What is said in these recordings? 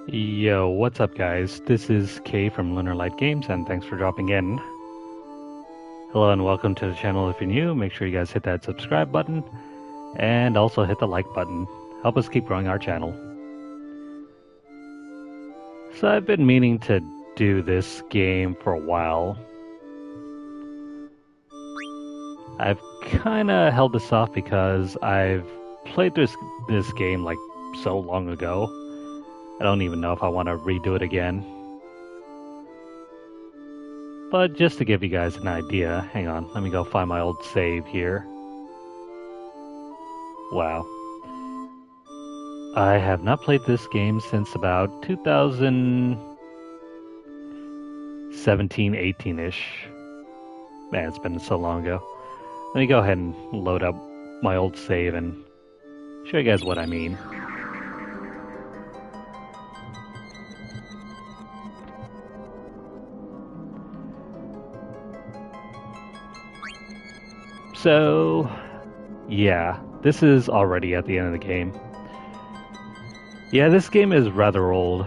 Yo, what's up guys? This is Kay from Lunarlight Games and thanks for dropping in. Hello and welcome to the channel. If you're new, make sure you guys hit that subscribe button and also hit the like button. Help us keep growing our channel. So I've been meaning to do this game for a while. I've kinda held this off because I've played this game like so long ago. I don't even know if I want to redo it again. But just to give you guys an idea, hang on, let me go find my old save here. Wow. I have not played this game since about 2017, 18-ish. Man, it's been so long ago. Let me go ahead and load up my old save and show you guys what I mean. So, yeah, this is already at the end of the game. Yeah, this game is rather old.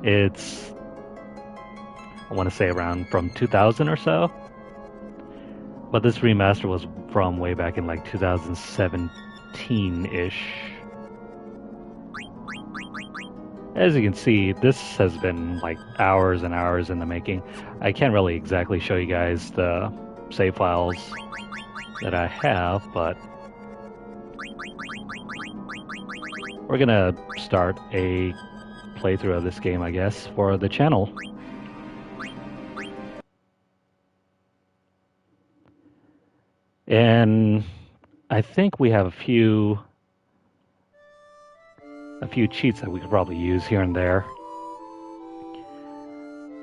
It's, I want to say around from 2000 or so. But this remaster was from way back in like 2017-ish. As you can see, this has been like hours and hours in the making. I can't really exactly show you guys the save files that I have, but we're gonna start a playthrough of this game, I guess, for the channel. And I think we have a few cheats that we could probably use here and there.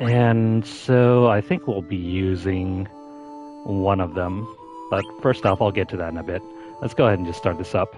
And so I think we'll be using one of them. But first off, I'll get to that in a bit. Let's go ahead and just start this up.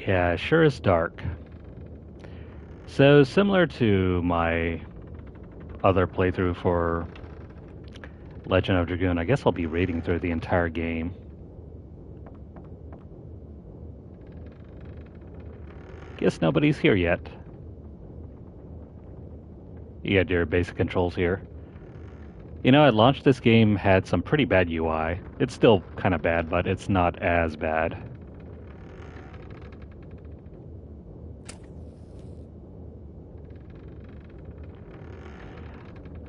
Yeah, sure is dark. So similar to my other playthrough for Legend of Dragoon, I guess I'll be reading through the entire game. Guess nobody's here yet. You got your basic controls here. You know, at launch this game had some pretty bad UI. It's still kind of bad, but it's not as bad.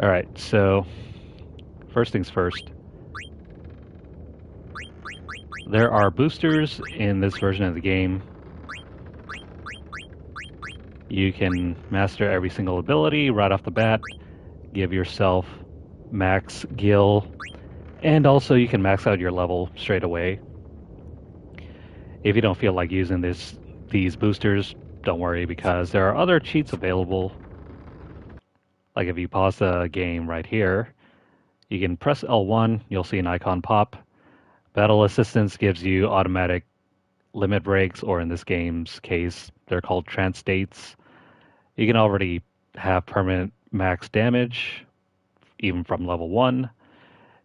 Alright, so first things first. There are boosters in this version of the game. You can master every single ability right off the bat, give yourself max gil, and also you can max out your level straight away. If you don't feel like using these boosters, don't worry, because there are other cheats available. Like if you pause the game right here, you can press L1, you'll see an icon pop. Battle Assistance gives you automatic limit breaks, or in this game's case, they're called trance states. You can already have permanent max damage, even from level 1.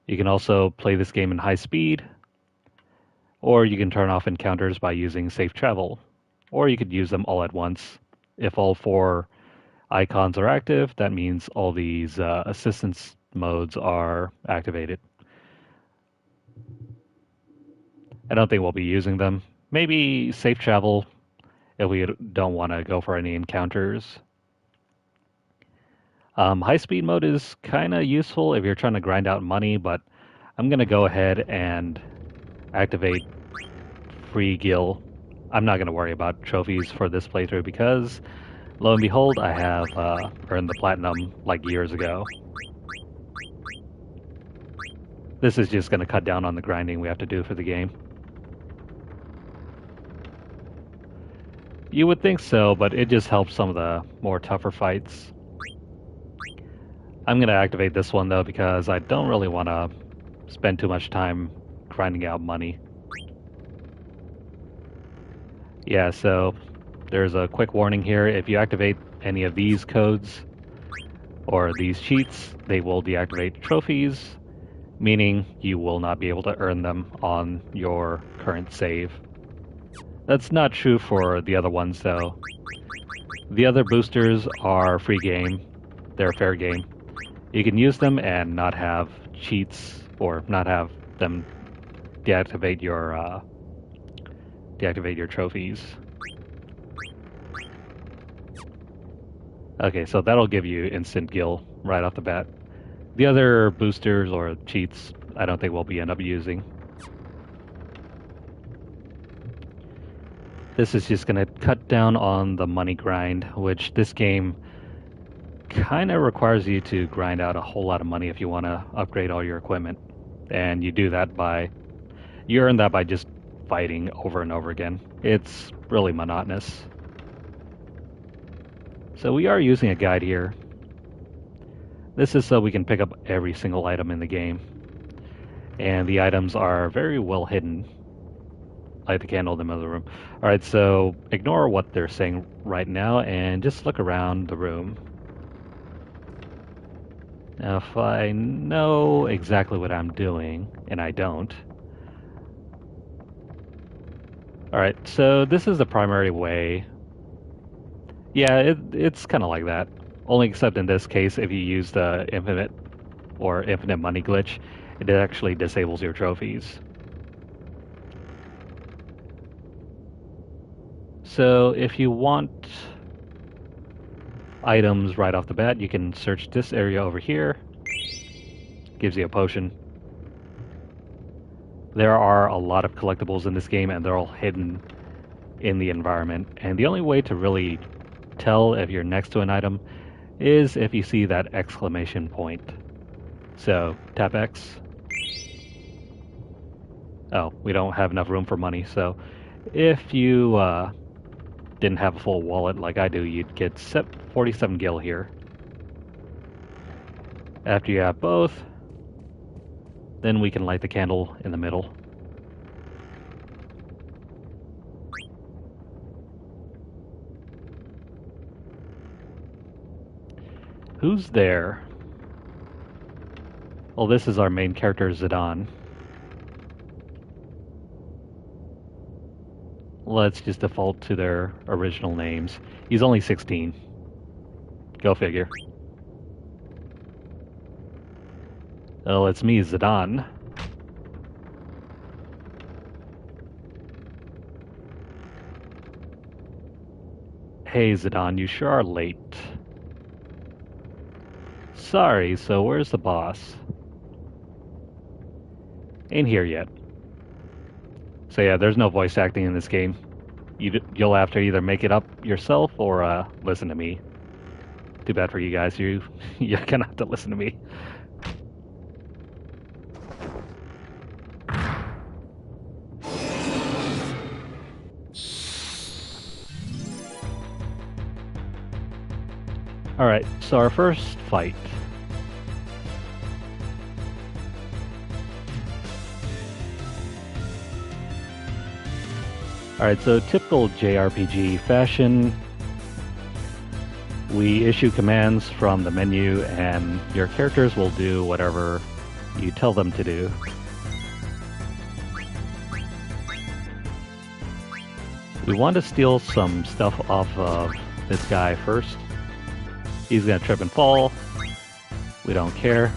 You can also play this game in high speed, or you can turn off encounters by using safe travel, or you could use them all at once. If all 4 icons are active, that means all these assistance modes are activated. I don't think we'll be using them. Maybe safe travel if we don't want to go for any encounters. High speed mode is kind of useful if you're trying to grind out money, but I'm going to go ahead and activate free gil. I'm not going to worry about trophies for this playthrough because, lo and behold, I have earned the platinum like years ago. This is just going to cut down on the grinding we have to do for the game. You would think so, but it just helps some of the more tougher fights. I'm going to activate this one though because I don't really want to spend too much time grinding out money. Yeah, so there's a quick warning here. If you activate any of these codes or these cheats, they will deactivate trophies, meaning you will not be able to earn them on your current save. That's not true for the other ones though. The other boosters are free game. They're fair game. You can use them and not have cheats or not have them deactivate your trophies. Okay, so that'll give you instant gil right off the bat. The other boosters or cheats, I don't think we'll be end up using. This is just going to cut down on the money grind, which this game kind of requires you to grind out a whole lot of money if you want to upgrade all your equipment. And you do that you earn that by just fighting over and over again. It's really monotonous. So we are using a guide here. This is so we can pick up every single item in the game. And the items are very well hidden. Light the candle in the middle of the room. Alright, so ignore what they're saying right now and just look around the room. Now, if I know exactly what I'm doing, and I don't. Alright, so this is the primary way. Yeah, it's kind of like that. Only except in this case, if you use the infinite money glitch, it actually disables your trophies. So if you want items right off the bat, you can search this area over here. Gives you a potion. There are a lot of collectibles in this game and they're all hidden in the environment. And the only way to really tell if you're next to an item is if you see that exclamation point. So tap X. Oh, we don't have enough room for money. So if you didn't have a full wallet like I do, you'd get 47 gil here. After you have both, then we can light the candle in the middle. Who's there? Well, this is our main character, Zidane. Let's just default to their original names. He's only 16. Go figure. Oh, it's me, Zidane. Hey, Zidane, you sure are late. Sorry, so where's the boss? Ain't here yet. So yeah, there's no voice acting in this game. You'll have to either make it up yourself or listen to me. Too bad for you guys. You're gonna have to listen to me. Alright, so our first fight. Alright, so typical JRPG fashion, we issue commands from the menu and your characters will do whatever you tell them to do. We want to steal some stuff off of this guy first. He's gonna trip and fall. We don't care.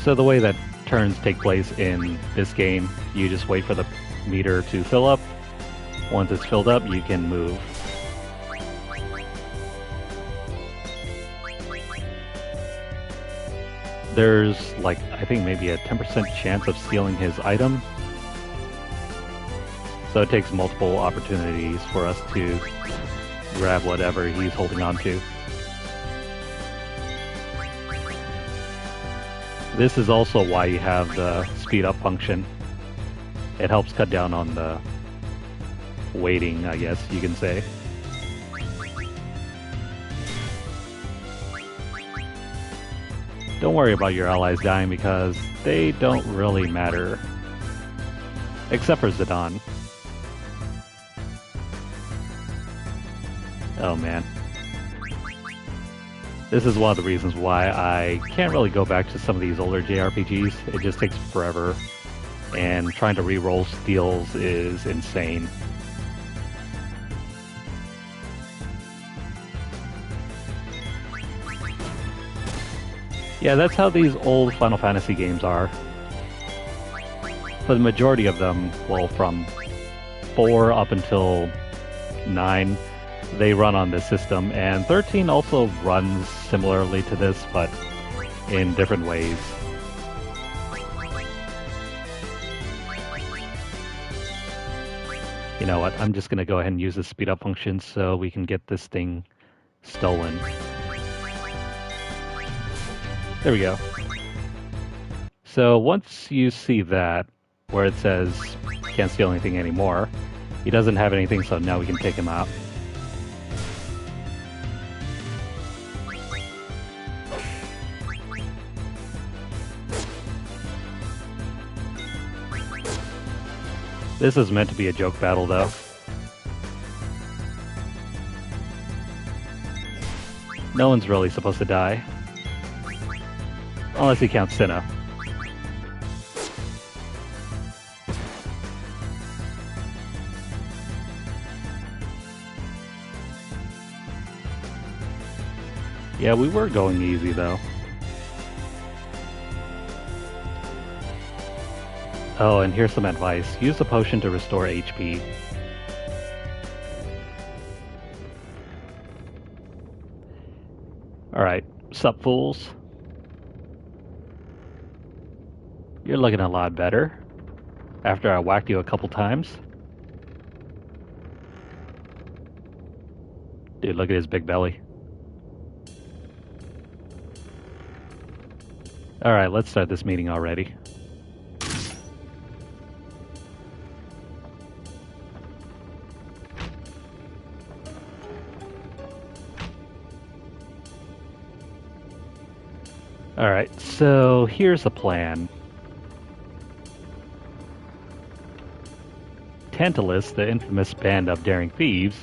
So the way that turns take place in this game, you just wait for the meter to fill up. Once it's filled up, you can move. There's like, I think maybe a 10% chance of stealing his item. So it takes multiple opportunities for us to grab whatever he's holding on to. This is also why you have the speed up function. It helps cut down on the waiting, I guess you can say. Don't worry about your allies dying because they don't really matter. Except for Zidane. Oh man. This is one of the reasons why I can't really go back to some of these older JRPGs. It just takes forever, and trying to re-roll steals is insane. Yeah, that's how these old Final Fantasy games are. For the majority of them, well, from 4 up until 9, they run on this system, and 13 also runs similarly to this, but in different ways. You know what, I'm just going to go ahead and use the speed up function so we can get this thing stolen. There we go. So once you see that, where it says can't steal anything anymore, he doesn't have anything, so now we can take him out. This is meant to be a joke battle, though. No one's really supposed to die. Unless you count Senna. Yeah, we were going easy, though. Oh, and here's some advice. Use the potion to restore HP. Alright, sup fools? You're looking a lot better. After I whacked you a couple times. Dude, look at his big belly. Alright, let's start this meeting already. Alright, so here's the plan. Tantalus, the infamous band of daring thieves,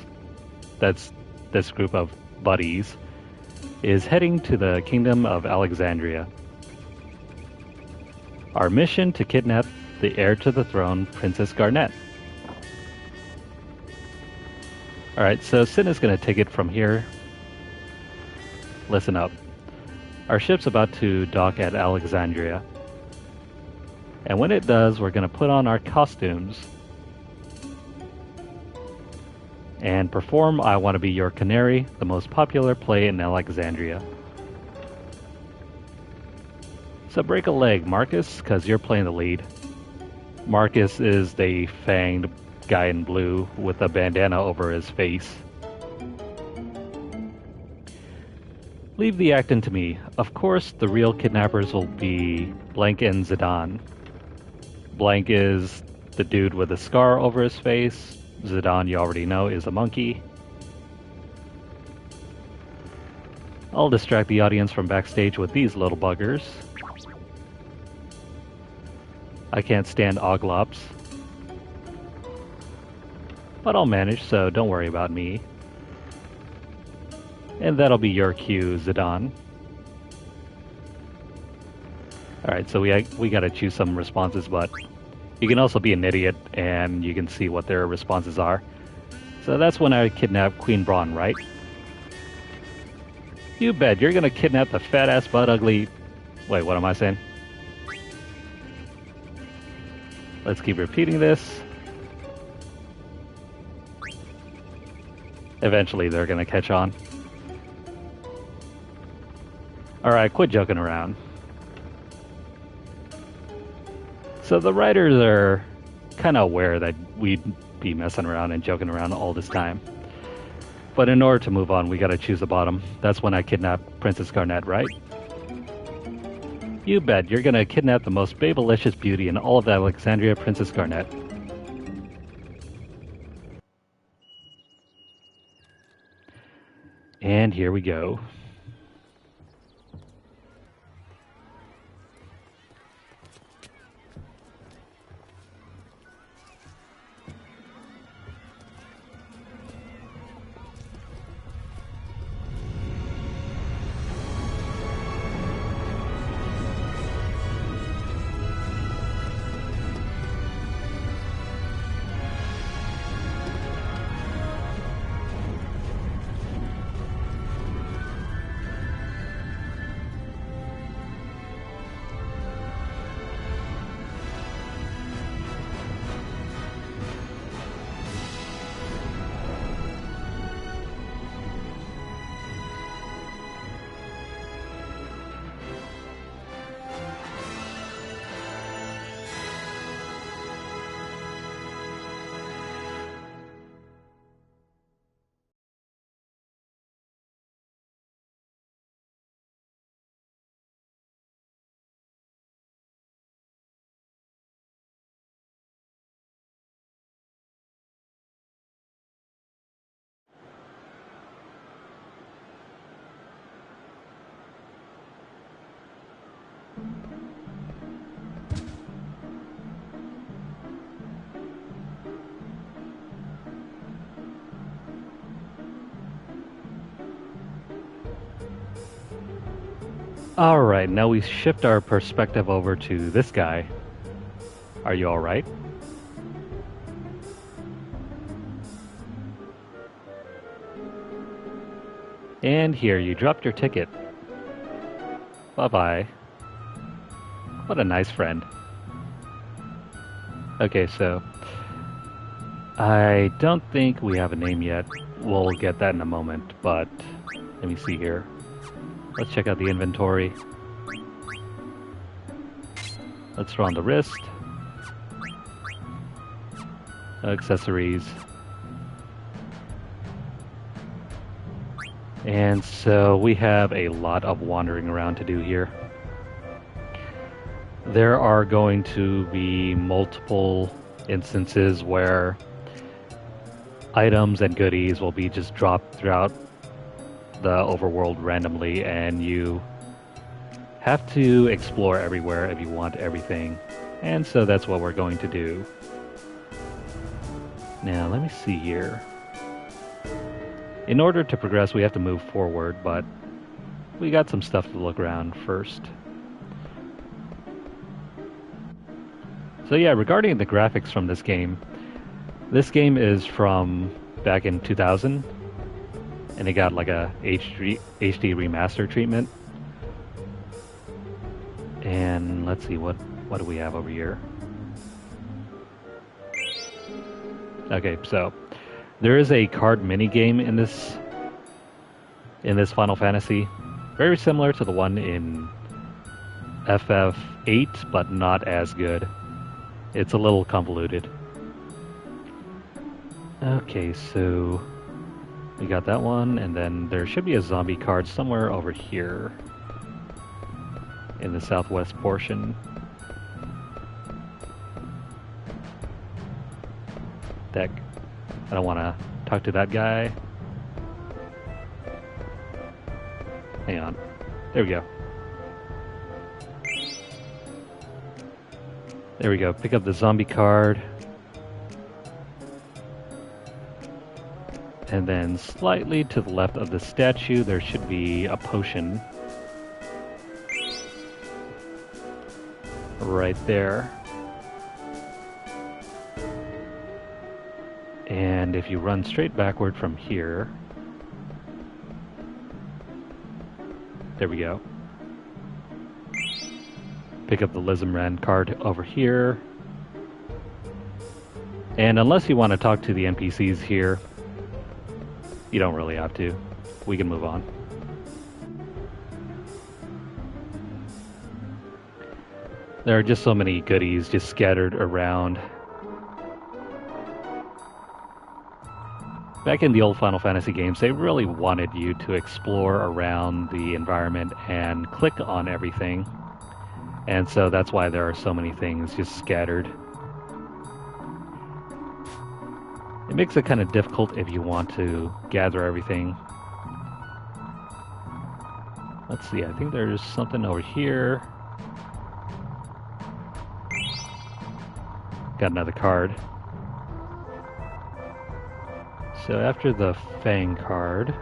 that's this group of buddies, is heading to the Kingdom of Alexandria. Our mission to kidnap the heir to the throne, Princess Garnet. Alright, so Sin is going to take it from here. Listen up. Our ship's about to dock at Alexandria. And when it does, we're going to put on our costumes and perform I Want to Be Your Canary, the most popular play in Alexandria. So break a leg, Marcus, because you're playing the lead. Marcus is the fanged guy in blue with a bandana over his face. Leave the acting to me. Of course, the real kidnappers will be Blank and Zidane. Blank is the dude with a scar over his face. Zidane, you already know, is a monkey. I'll distract the audience from backstage with these little buggers. I can't stand oglops. But I'll manage, so don't worry about me. And that'll be your cue, Zidane. Alright, so we gotta choose some responses, but you can also be an idiot and you can see what their responses are. So that's when I kidnap Queen Braun, right? You bet, you're gonna kidnap the fat-ass butt-ugly... Wait, what am I saying? Let's keep repeating this. Eventually they're gonna catch on. Alright, quit joking around. So the writers are kind of aware that we'd be messing around and joking around all this time. But in order to move on, we gotta choose the bottom. That's when I kidnap Princess Garnet, right? You bet, you're gonna kidnap the most babelicious beauty in all of Alexandria, Princess Garnet. And here we go. Alright, now we shift our perspective over to this guy. Are you alright? And here, you dropped your ticket. Bye-bye. What a nice friend. Okay, so... I don't think we have a name yet. We'll get that in a moment, but... Let me see here. Let's check out the inventory. Let's throw on the wrist. Accessories. And so we have a lot of wandering around to do here. There are going to be multiple instances where items and goodies will be just dropped throughout the overworld randomly, and you have to explore everywhere if you want everything. And so that's what we're going to do. Now let me see here. In order to progress, we have to move forward, but we got some stuff to look around first. So yeah, regarding the graphics from this game is from back in 2000, and it got like a HD remaster treatment. And let's see, what do we have over here? Okay, so there is a card mini game in this Final Fantasy, very similar to the one in FF8, but not as good. It's a little convoluted. Okay, so we got that one, and then there should be a zombie card somewhere over here in the southwest portion. Deck. I don't want to talk to that guy. Hang on. There we go. There we go. Pick up the zombie card. And then slightly to the left of the statue, there should be a potion. Right there. And if you run straight backward from here, there we go. Pick up the Lizamran card over here. And unless you want to talk to the NPCs here, you don't really have to. We can move on. There are just so many goodies just scattered around. Back in the old Final Fantasy games, they really wanted you to explore around the environment and click on everything. And so that's why there are so many things just scattered. It makes it kind of difficult if you want to gather everything. Let's see, I think there's something over here. Got another card. So after the Fang card,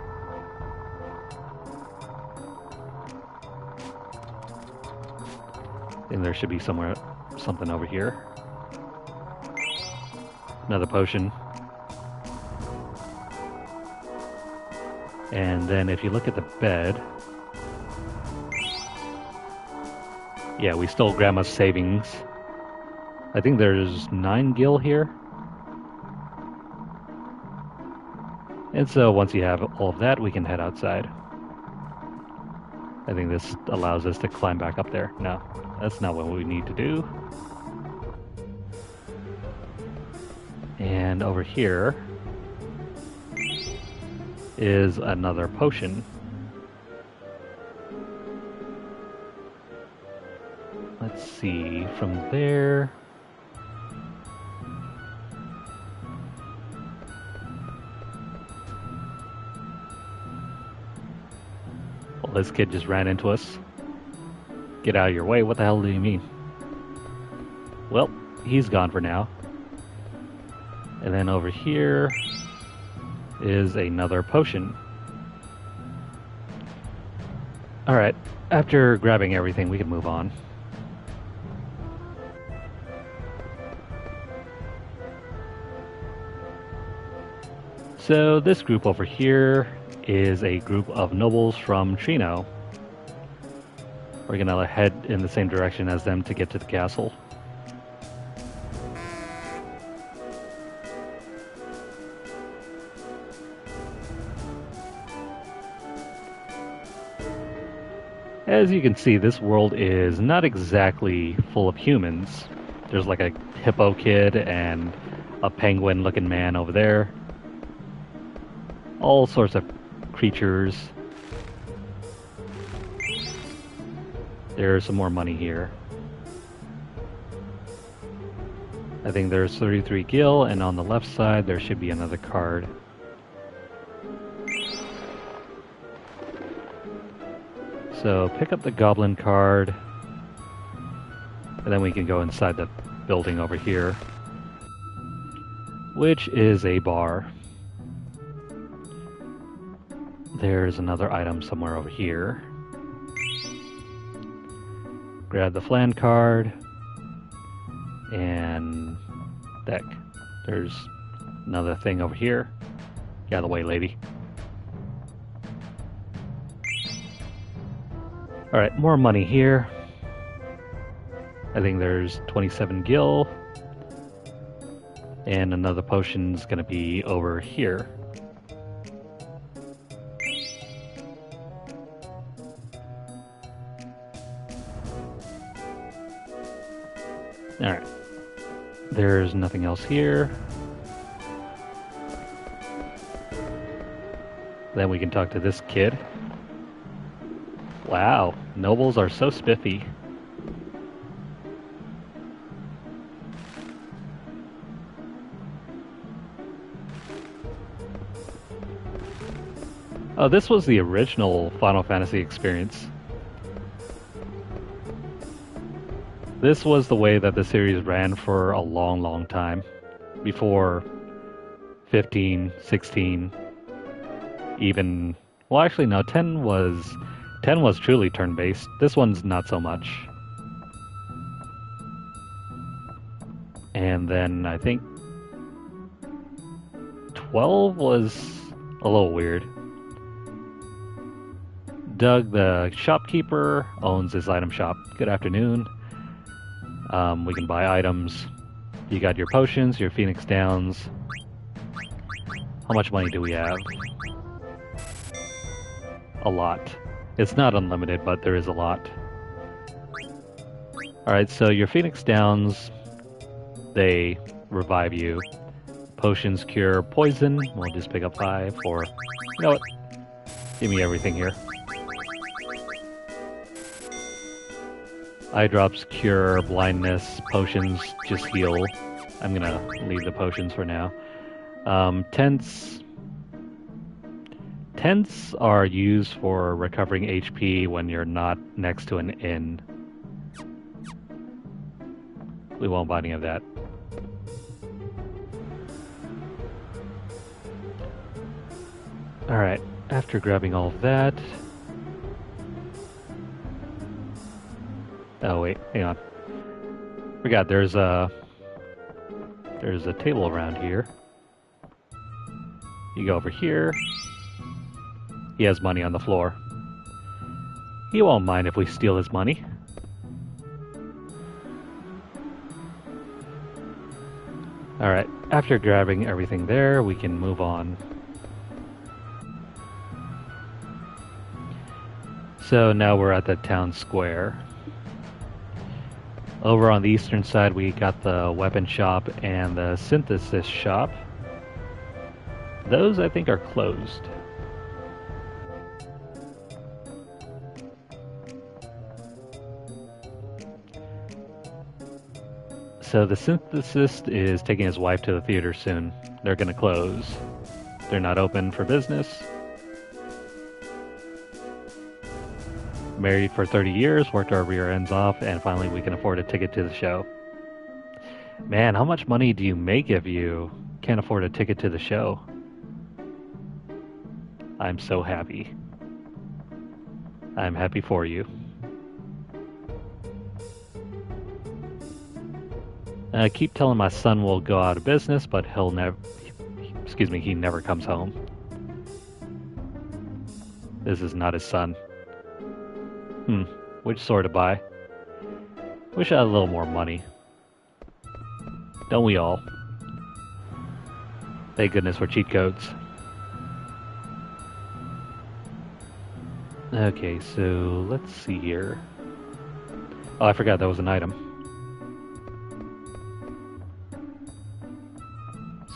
I think there should be something over here. Another potion. And then if you look at the bed, yeah, we stole Grandma's savings. I think there's 9 gil here. And so once you have all of that, we can head outside. I think this allows us to climb back up there. No, that's not what we need to do. And over here is another potion. Let's see, from there... Well, this kid just ran into us. Get out of your way, what the hell do you mean? Well, he's gone for now. And then over here is another potion. Alright, after grabbing everything, we can move on. So this group over here is a group of nobles from Trino. We're gonna head in the same direction as them to get to the castle. As you can see, this world is not exactly full of humans. There's like a hippo kid and a penguin-looking man over there. All sorts of creatures. There's some more money here. I think there's 33 gil, and on the left side there should be another card. So pick up the goblin card, and then we can go inside the building over here, which is a bar. There's another item somewhere over here. Grab the flan card. And deck. There's another thing over here. Get out of the way, lady. Alright, more money here. I think there's 27 gil. And another potion's gonna be over here. Alright. There's nothing else here. Then we can talk to this kid. Wow, nobles are so spiffy. Oh, this was the original Final Fantasy experience. This was the way that the series ran for a long, long time. Before 15, 16, even... Well, actually, no, 10 was truly turn-based. This one's not so much. And then I think 12 was a little weird. Doug, the shopkeeper, owns this item shop. Good afternoon. We can buy items. You got your potions, your Phoenix Downs. How much money do we have? A lot. It's not unlimited, but there is a lot. Alright, so your Phoenix Downs, they revive you. Potions cure poison. We'll just pick up 5 for... You know what? Give me everything here. Eye drops cure blindness. Potions just heal. I'm gonna leave the potions for now. Tents are used for recovering HP when you're not next to an inn. We won't buy any of that. Alright, after grabbing all of that... Oh wait, hang on. Forgot there's a table around here. You go over here. He has money on the floor. He won't mind if we steal his money. Alright, after grabbing everything there, we can move on. So now we're at the town square. Over on the eastern side, we got the weapon shop and the synthesis shop. Those, I think, are closed. So the synthesist is taking his wife to the theater soon. They're gonna close. They're not open for business. Married for 30 years, worked our rear ends off, and finally we can afford a ticket to the show. Man, how much money do you make if you can't afford a ticket to the show? I'm so happy. I'm happy for you. I keep telling my son we'll go out of business, but he'll never... Excuse me, he never comes home. This is not his son. Which sword to buy? Wish I had a little more money. Don't we all? Thank goodness for cheat codes. Okay, so let's see here. Oh, I forgot that was an item.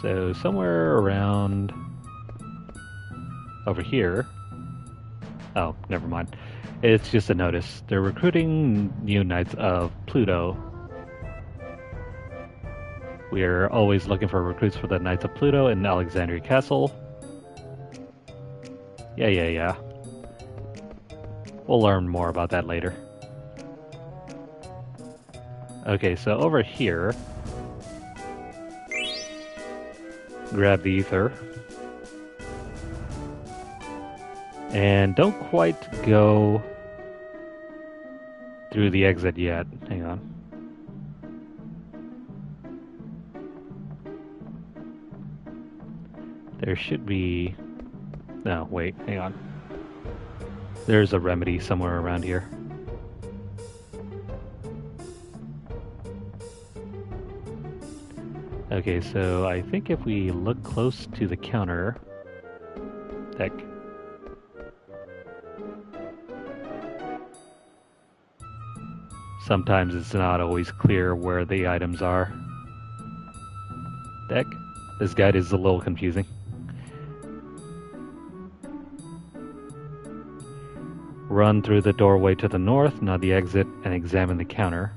So somewhere around over here. Oh, never mind. It's just a notice. They're recruiting new Knights of Pluto. We are always looking for recruits for the Knights of Pluto in Alexandria Castle. Yeah. We'll learn more about that later. Okay, so over here... Grab the ether. And don't quite go through the exit yet. Hang on. There should be... No, wait, hang on. There's a remedy somewhere around here. Okay, so I think if we look close to the counter... Heck. Sometimes it's not always clear where the items are. Heck, this guide is a little confusing. Run through the doorway to the north, not the exit, and examine the counter.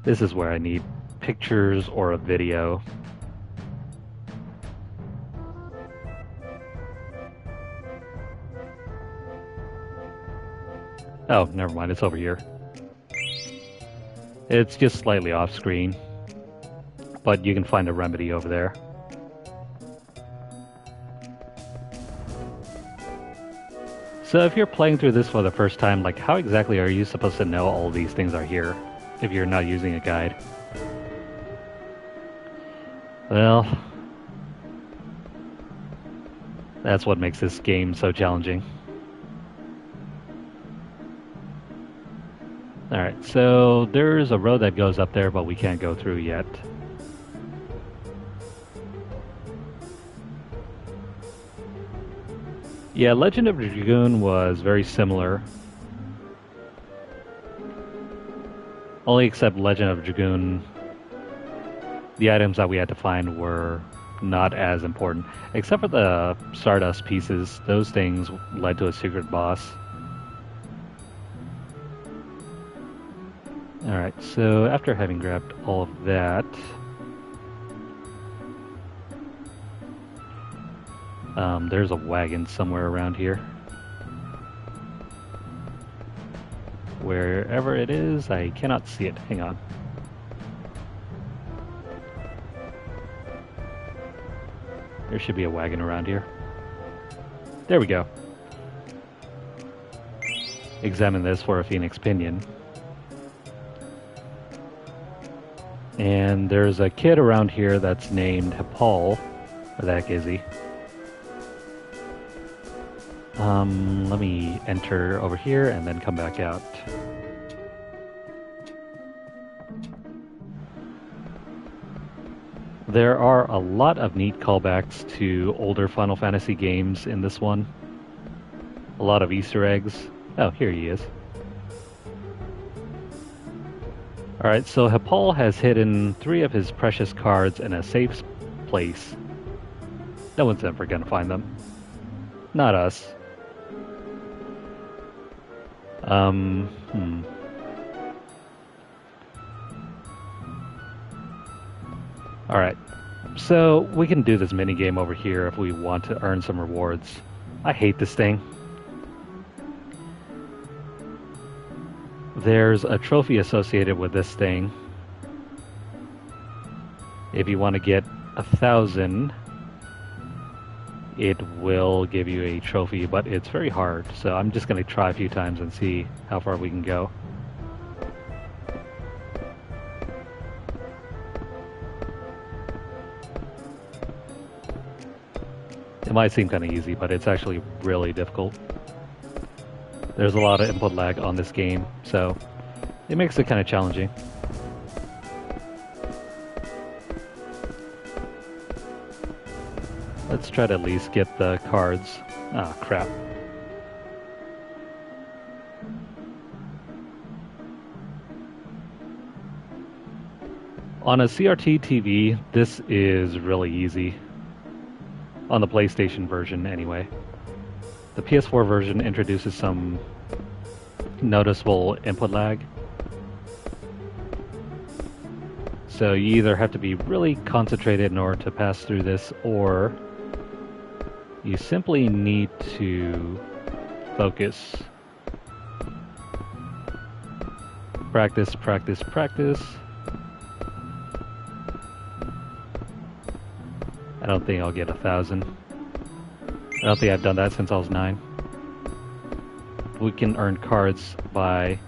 This is where I need pictures or a video. Oh, never mind, it's over here. It's just slightly off screen, but you can find a remedy over there. So if you're playing through this for the first time, like how exactly are you supposed to know all these things are here if you're not using a guide? Well, that's what makes this game so challenging. Alright, so there's a road that goes up there, but we can't go through yet. Yeah, Legend of Dragoon was very similar. Only except Legend of Dragoon, the items that we had to find were not as important. Except for the Stardust pieces, those things led to a secret boss. Alright, so after having grabbed all of that... there's a wagon somewhere around here. Wherever it is, I cannot see it. Hang on. There should be a wagon around here. There we go. Examine this for a phoenix pinion. And there's a kid around here that's named Paul. Where the heck is he? Let me enter over here and then come back out. There are a lot of neat callbacks to older Final Fantasy games in this one. A lot of Easter eggs. Oh, here he is. Alright, so Hipal has hidden 3 of his precious cards in a safe place. No one's ever gonna find them. Not us. Alright, so we can do this minigame over here if we want to earn some rewards. I hate this thing. There's a trophy associated with this thing. If you want to get 1,000, it will give you a trophy, but it's very hard. So I'm just going to try a few times and see how far we can go. It might seem kind of easy, but it's actually really difficult. There's a lot of input lag on this game, so it makes it kind of challenging. Let's try to at least get the cards. Ah, crap. On a CRT TV, this is really easy. On the PlayStation version, anyway. The PS4 version introduces some noticeable input lag. So you either have to be really concentrated in order to pass through this, or you simply need to focus. Practice, practice, practice. I don't think I'll get 1,000. I don't think I've done that since I was 9. We can earn cards by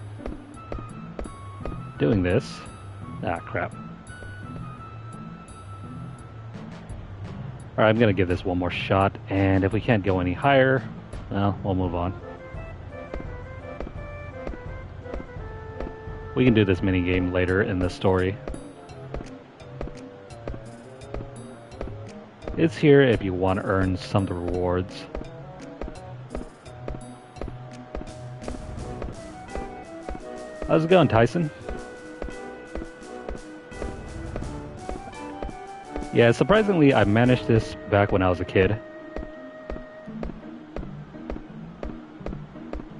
doing this. Ah, crap. Alright, I'm gonna give this one more shot, and if we can't go any higher, well, we'll move on. We can do this minigame later in the story. It's here if you want to earn some of the rewards. How's it going, Tyson? Yeah, surprisingly, I managed this back when I was a kid.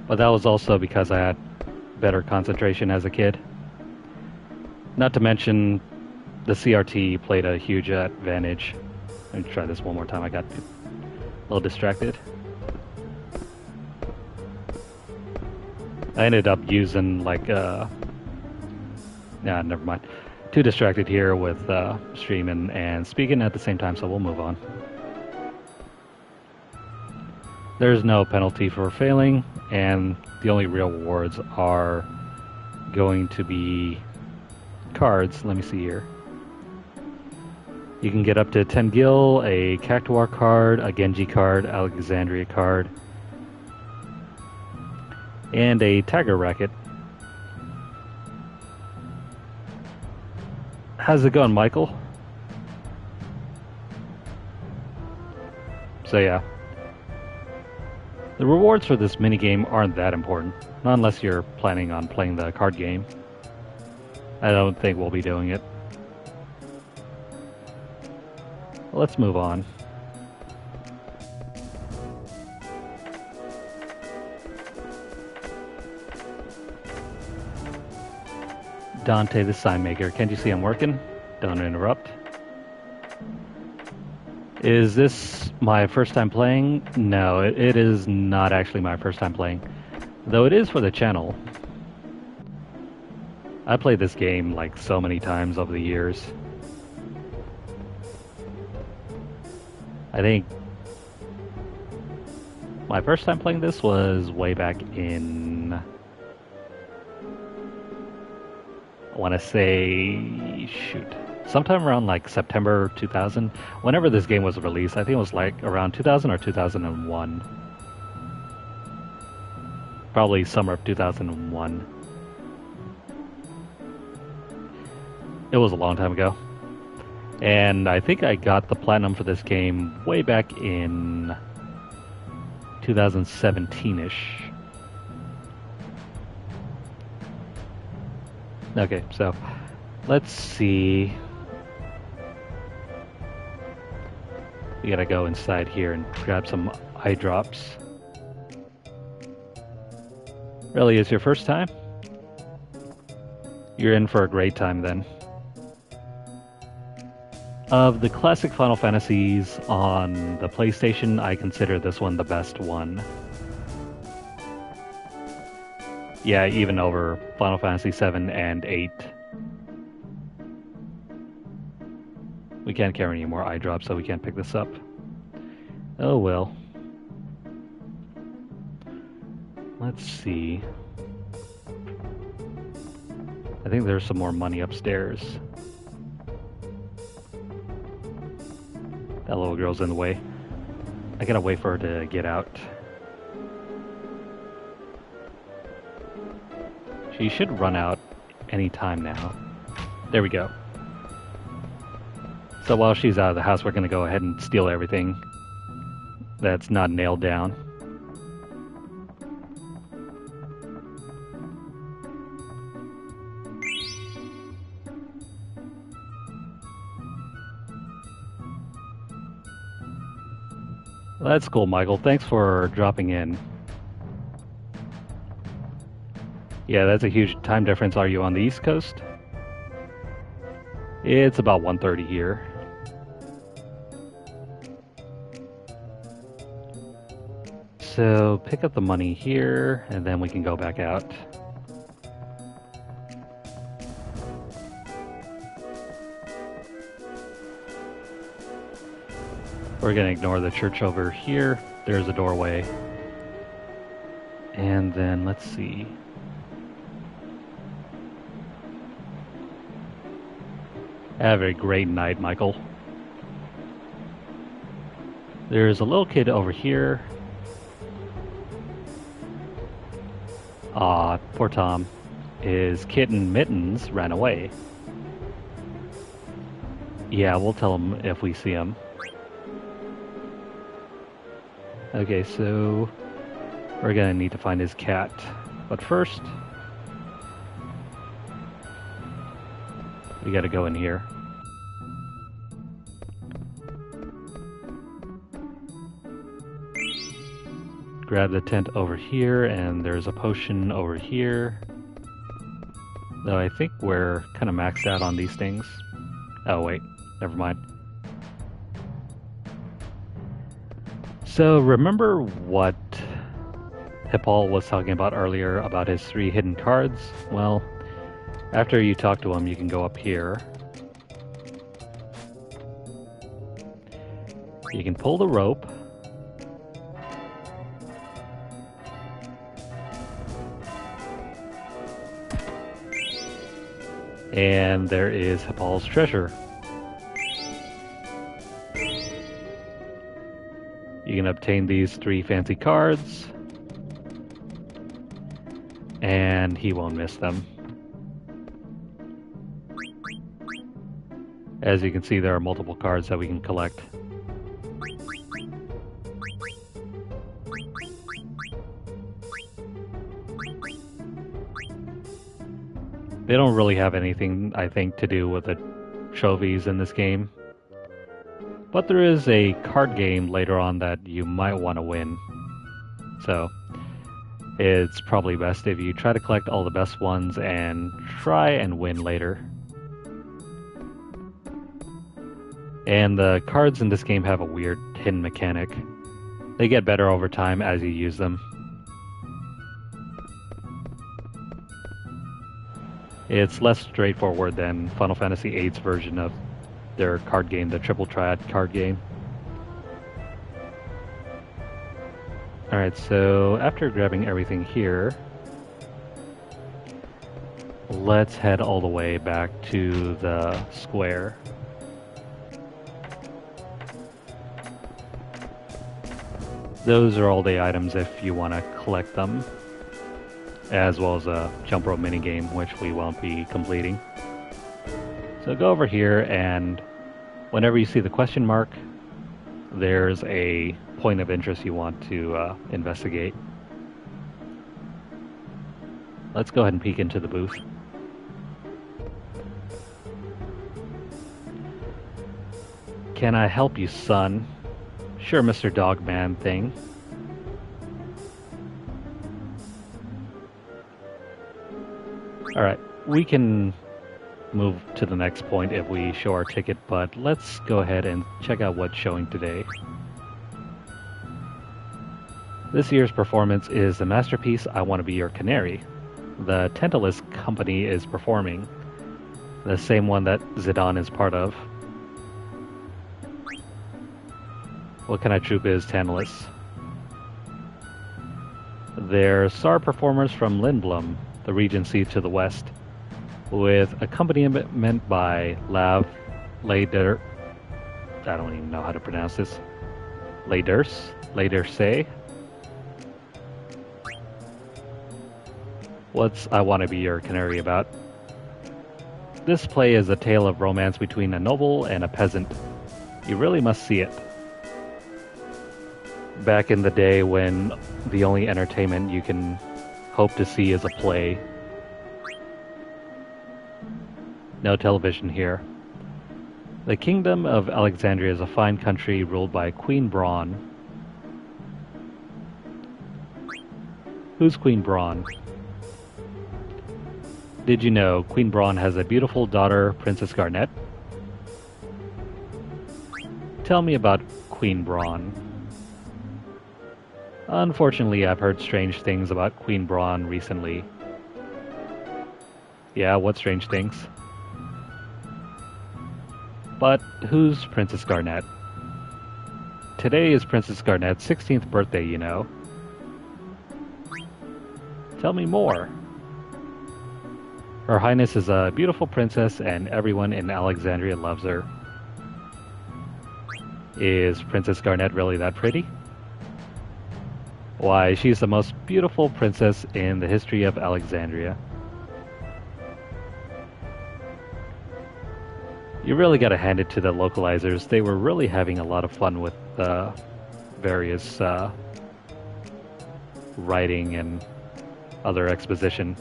But that was also because I had better concentration as a kid. Not to mention, the CRT played a huge advantage. Let me try this one more time. I got a little distracted. I ended up using like nah, never mind. Too distracted here with streaming and speaking at the same time, so we'll move on. There's no penalty for failing, and the only real rewards are going to be cards. Let me see here. You can get up to 10 gil, a Cactuar card, a Genji card, Alexandria card, and a Tiger Racket. How's it going, Michael? So yeah. The rewards for this minigame aren't that important. Not unless you're planning on playing the card game. I don't think we'll be doing it. Let's move on. Dante the sign maker. Can't you see I'm working? Don't interrupt. Is this my first time playing? No, it is not actually my first time playing. Though it is for the channel. I played this game like so many times over the years. I think my first time playing this was way back in, I want to say, shoot, sometime around like September 2000. Whenever this game was released, I think it was like around 2000 or 2001. Probably summer of 2001. It was a long time ago. And I think I got the platinum for this game way back in 2017-ish. Okay, so let's see. We gotta go inside here and grab some eye drops. Really, it's your first time? You're in for a great time then. Of the classic Final Fantasies on the PlayStation, I consider this one the best one. Yeah, even over Final Fantasy 7 and 8. We can't carry any more eye drops, so we can't pick this up. Oh well. Let's see. I think there's some more money upstairs. That little girl's in the way. I gotta wait for her to get out. She should run out any time now. There we go. So while she's out of the house, we're gonna go ahead and steal everything that's not nailed down. That's cool, Michael. Thanks for dropping in. Yeah, that's a huge time difference. Are you on the East Coast? It's about 1:30 here. So pick up the money here, and then we can go back out. We're gonna ignore the church over here. There's a doorway. And then let's see. Have a great night, Michael. There's a little kid over here. Aw, poor Tom. His kitten Mittens ran away. Yeah, we'll tell him if we see him. Okay, so we're gonna need to find his cat. But first, we gotta go in here. Grab the tent over here, and there's a potion over here. Though I think we're kind of maxed out on these things. Oh wait, never mind. So remember what Hippol was talking about earlier about his 3 hidden cards? Well, after you talk to him, you can go up here. You can pull the rope. And there is Hippol's treasure. You can obtain these 3 fancy cards, and he won't miss them. As you can see, there are multiple cards that we can collect. They don't really have anything, I think, to do with the trophies in this game. But there is a card game later on that you might want to win. So, it's probably best if you try to collect all the best ones and try and win later. And the cards in this game have a weird hidden mechanic. They get better over time as you use them. It's less straightforward than Final Fantasy VIII's version of their card game, the Triple Triad card game. Alright, so after grabbing everything here, let's head all the way back to the square. Those are all the items if you want to collect them, as well as a jump rope minigame, which we won't be completing. So go over here, and whenever you see the question mark, there's a point of interest you want to investigate. Let's go ahead and peek into the booth. Can I help you, son? Sure, Mr. Dogman thing. Alright, we can move to the next point if we show our ticket, but let's go ahead and check out what's showing today. This year's performance is the masterpiece I Want to Be Your Canary. The Tantalus company is performing, the same one that Zidane is part of. What kind of troupe is Tantalus? They're star performers from Lindblom, the Regency to the west, with accompaniment by Lader. I don't even know how to pronounce this. Laderse. What's I Want to Be Your Canary about? This play is a tale of romance between a noble and a peasant. You really must see it. Back in the day when the only entertainment you can hope to see is a play. No television here. The Kingdom of Alexandria is a fine country ruled by Queen Braun. Who's Queen Braun? Did you know Queen Braun has a beautiful daughter, Princess Garnet? Tell me about Queen Braun. Unfortunately, I've heard strange things about Queen Braun recently. Yeah, what strange things? But who's Princess Garnet? today is Princess Garnet's 16th birthday, you know. Tell me more. Her Highness is a beautiful princess and everyone in Alexandria loves her. Is Princess Garnet really that pretty? Why, she's the most beautiful princess in the history of Alexandria. You really gotta hand it to the localizers. They were really having a lot of fun with the various writing and other exposition.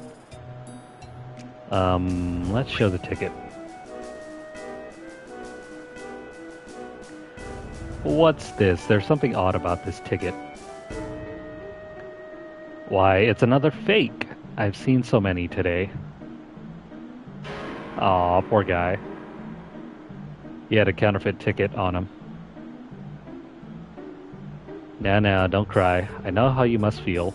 Let's show the ticket. What's this? There's something odd about this ticket. Why, it's another fake. I've seen so many today. Aw, poor guy. He had a counterfeit ticket on him. Now, don't cry. I know how you must feel.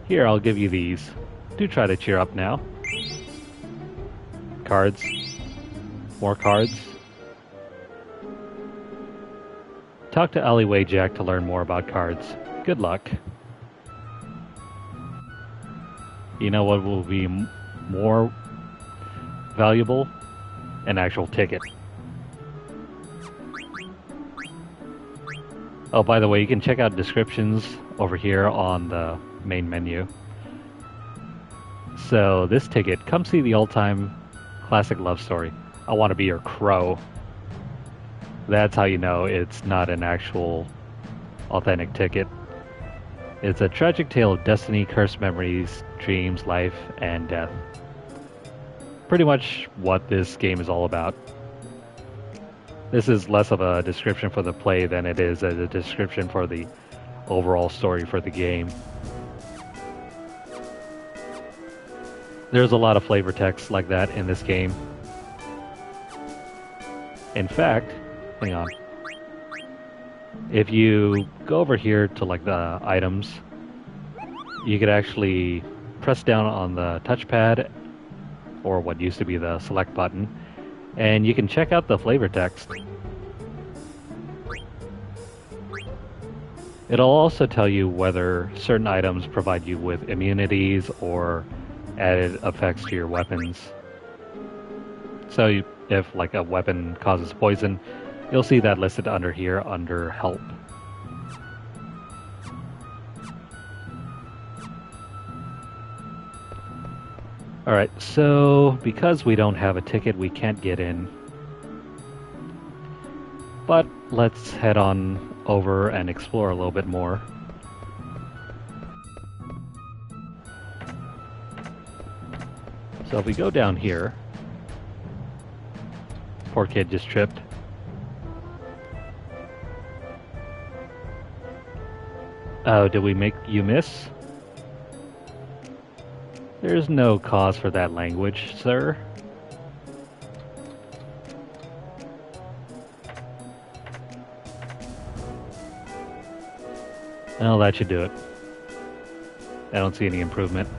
Here, I'll give you these. Do try to cheer up now. Cards. More cards. Talk to Alleyway Jack to learn more about cards. Good luck. You know what will be more valuable? An actual ticket. Oh, by the way, you can check out descriptions over here on the main menu. So, this ticket, come see the old-time classic love story. I Want to Be Your Crow. That's how you know it's not an actual authentic ticket. It's a tragic tale of destiny, cursed memories, dreams, life, and death. Pretty much what this game is all about. This is less of a description for the play than it is a description for the overall story for the game. There's a lot of flavor text like that in this game. In fact, hang on. If you go over here to like the items, you could actually press down on the touchpad or what used to be the select button, and you can check out the flavor text. It'll also tell you whether certain items provide you with immunities or added effects to your weapons. So if like a weapon causes poison, you'll see that listed under here under help. Alright, so because we don't have a ticket, we can't get in. But let's head on over and explore a little bit more. So if we go down here, poor kid just tripped. Oh, did we make you miss? There's no cause for that language, sir. Well, that should do it. I don't see any improvement.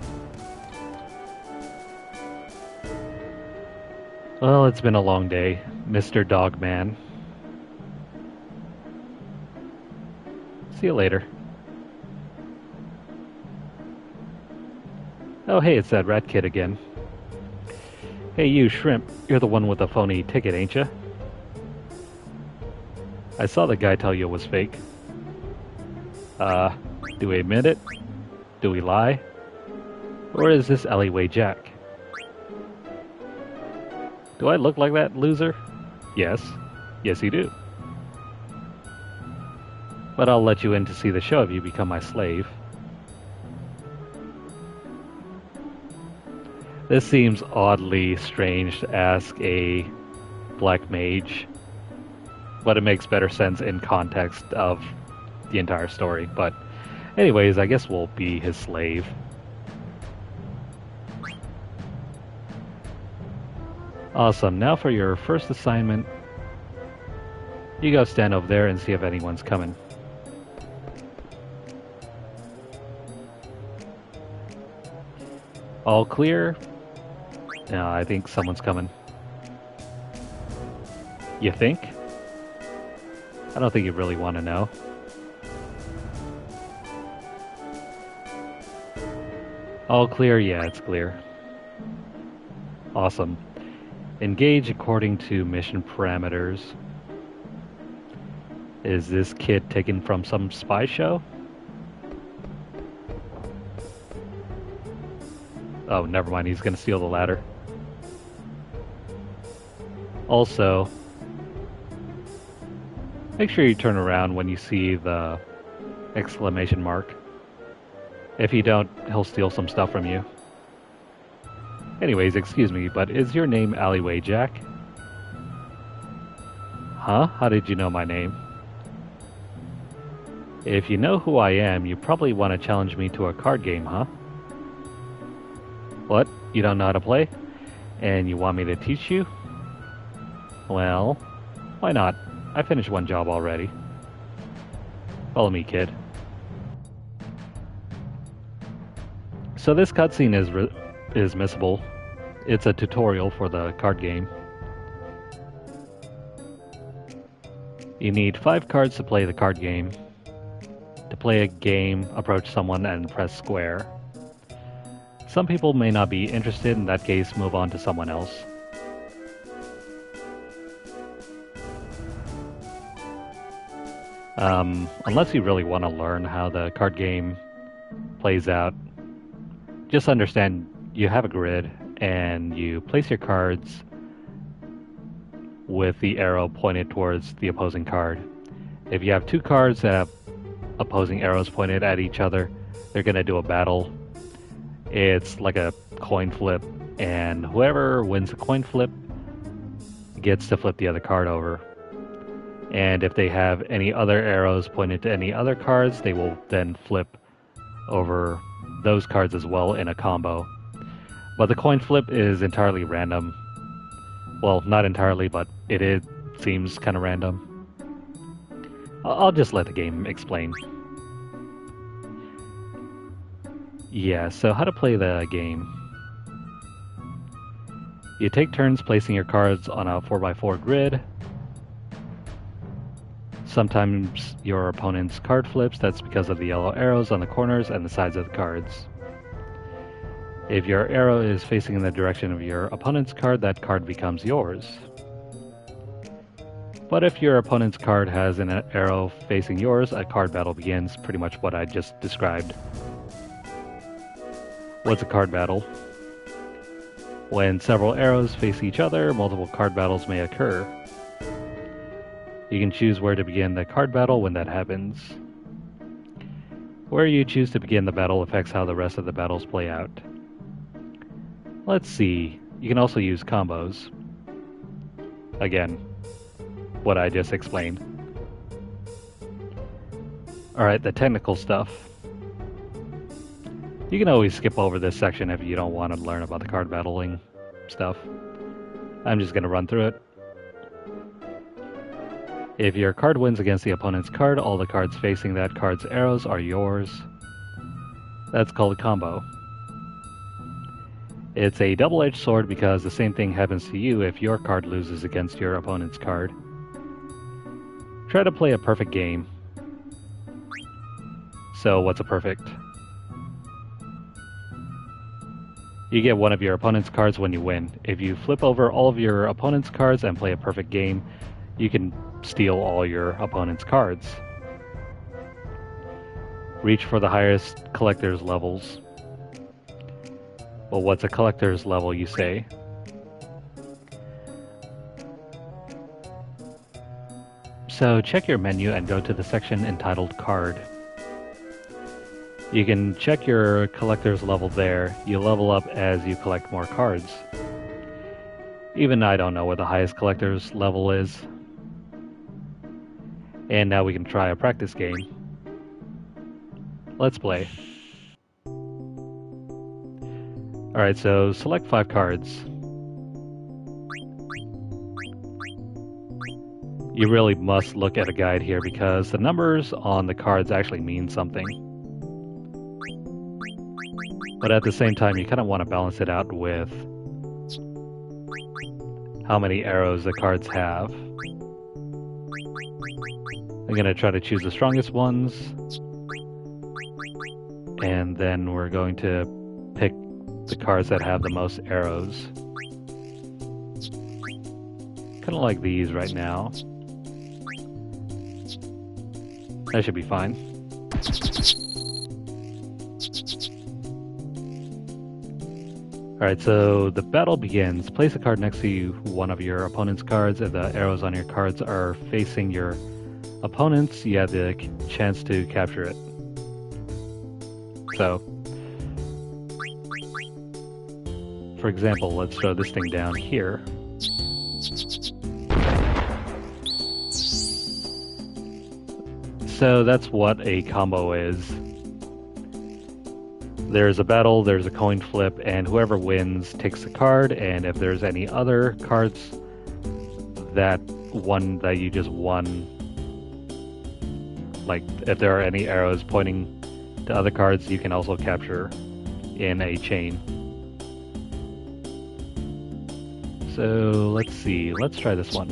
Well, it's been a long day, Mr. Dogman. See you later. Oh, hey, it's that rat kid again. Hey, you, Shrimp. You're the one with the phony ticket, ain't ya? I saw the guy tell you it was fake. Do we admit it? Do we lie? Or is this Alleyway Jack? Do I look like that, loser? Yes. Yes, you do. But I'll let you in to see the show if you become my slave. This seems oddly strange to ask a black mage, but it makes better sense in context of the entire story. But anyways, I guess we'll be his slave. Awesome. Now for your first assignment, you go stand over there and see if anyone's coming. All clear? No, I think someone's coming. You think? I don't think you really want to know. All clear? Yeah, it's clear. Awesome. Engage according to mission parameters. Is this kid taken from some spy show? Oh, never mind. He's going to steal the ladder. Also, make sure you turn around when you see the exclamation mark. If you don't, he'll steal some stuff from you. Anyways, excuse me, but is your name Alleyway Jack? Huh? How did you know my name? If you know who I am, you probably want to challenge me to a card game, huh? What? You don't know how to play? And you want me to teach you? Well, why not? I finished one job already. Follow me, kid. So this cutscene is missable. It's a tutorial for the card game. You need 5 cards to play the card game. To play a game, approach someone and press square. Some people may not be interested. In that case, move on to someone else. Unless you really want to learn how the card game plays out, just understand you have a grid and you place your cards with the arrow pointed towards the opposing card. If you have 2 cards that have opposing arrows pointed at each other, they're going to do a battle. It's like a coin flip, and whoever wins the coin flip gets to flip the other card over. And if they have any other arrows pointed to any other cards, they will then flip over those cards as well in a combo. But the coin flip is entirely random. Well, not entirely, but it seems kind of random. I'll just let the game explain. Yeah, so how to play the game. You take turns placing your cards on a 4x4 grid. Sometimes your opponent's card flips. That's because of the yellow arrows on the corners and the sides of the cards. If your arrow is facing in the direction of your opponent's card, that card becomes yours. But if your opponent's card has an arrow facing yours, a card battle begins, pretty much what I just described. What's a card battle? When several arrows face each other, multiple card battles may occur. You can choose where to begin the card battle when that happens. Where you choose to begin the battle affects how the rest of the battles play out. Let's see, you can also use combos. Again, what I just explained. Alright, the technical stuff. You can always skip over this section if you don't want to learn about the card battling stuff. I'm just going to run through it. If your card wins against the opponent's card, all the cards facing that card's arrows are yours. That's called a combo. It's a double-edged sword because the same thing happens to you if your card loses against your opponent's card. Try to play a perfect game. So what's a perfect? You get one of your opponent's cards when you win. If you flip over all of your opponent's cards and play a perfect game, you can steal all your opponent's cards. Reach for the highest collector's levels. Well, what's a collector's level, you say? So check your menu and go to the section entitled Card. You can check your collector's level there. You level up as you collect more cards. Even I don't know where the highest collector's level is. And now we can try a practice game. Let's play. Alright, so select 5 cards. You really must look at a guide here because the numbers on the cards actually mean something. But at the same time, you kind of want to balance it out with how many arrows the cards have. I'm going to try to choose the strongest ones. And then we're going to pick the cards that have the most arrows. Kind of like these right now. That should be fine. Alright, so the battle begins. Place a card next to one of your opponent's cards. If the arrows on your cards are facing your opponents, you have the chance to capture it. So, for example, let's throw this thing down here. So that's what a combo is. There's a battle, there's a coin flip, and whoever wins takes a card, and if there's any other cards that one that you just won, like if there are any arrows pointing to other cards, you can also capture in a chain. So let's see, let's try this one.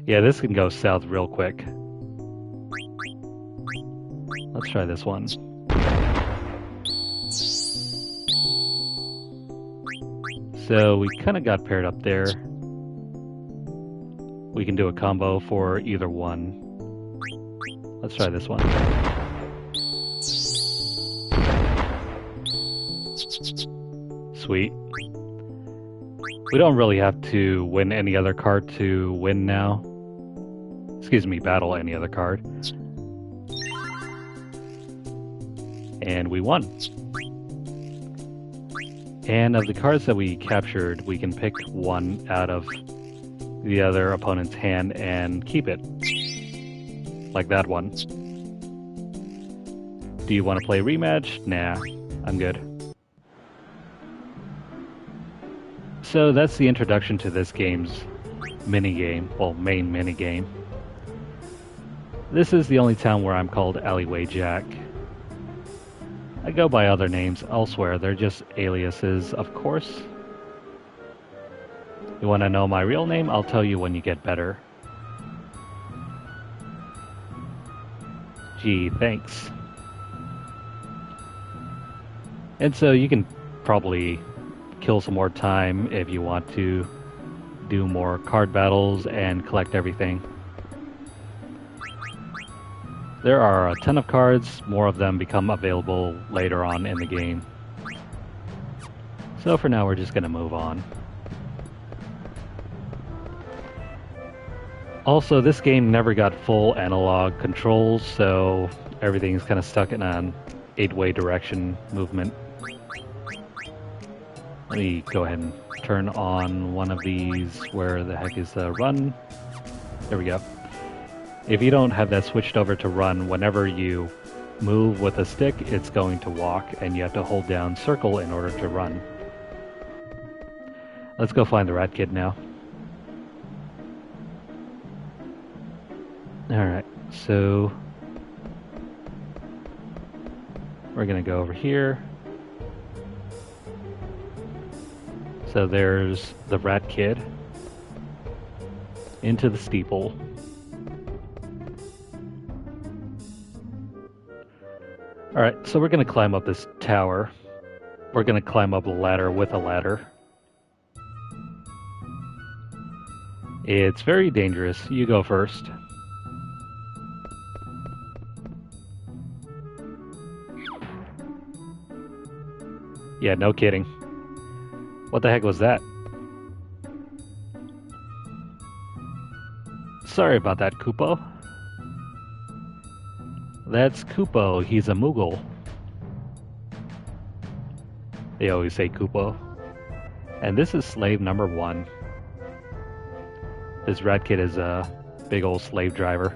Yeah, this can go south real quick. Let's try this one. So we kind of got paired up there. We can do a combo for either one. Let's try this one. Sweet. We don't really have to win any other card to win now. Excuse me, battle any other card. And we won. And of the cards that we captured, we can pick one out of the other opponent's hand and keep it. Like that one. Do you want to play rematch? Nah, I'm good. So that's the introduction to this game's minigame, well, main minigame. This is the only town where I'm called Alleyway Jack. I go by other names elsewhere, they're just aliases, of course. You want to know my real name? I'll tell you when you get better. Gee, thanks. And so you can probably kill some more time if you want to do more card battles and collect everything. There are a ton of cards, more of them become available later on in the game. So for now we're just going to move on. Also, this game never got full analog controls, so everything's kind of stuck in an 8-way direction movement. Let me go ahead and turn on one of these. Where the heck is the run? There we go. If you don't have that switched over to run, whenever you move with a stick, it's going to walk, and you have to hold down circle in order to run. Let's go find the rat kid now. Alright, so we're gonna go over here. So there's the rat kid. Into the steeple. Alright, so we're gonna climb up this tower. We're gonna climb up a ladder with a ladder. It's very dangerous. You go first. Yeah, no kidding. What the heck was that? Sorry about that, Koopo. That's Koopo. He's a Moogle. They always say Koopo. And this is slave number 1. This rat kid is a big old slave driver.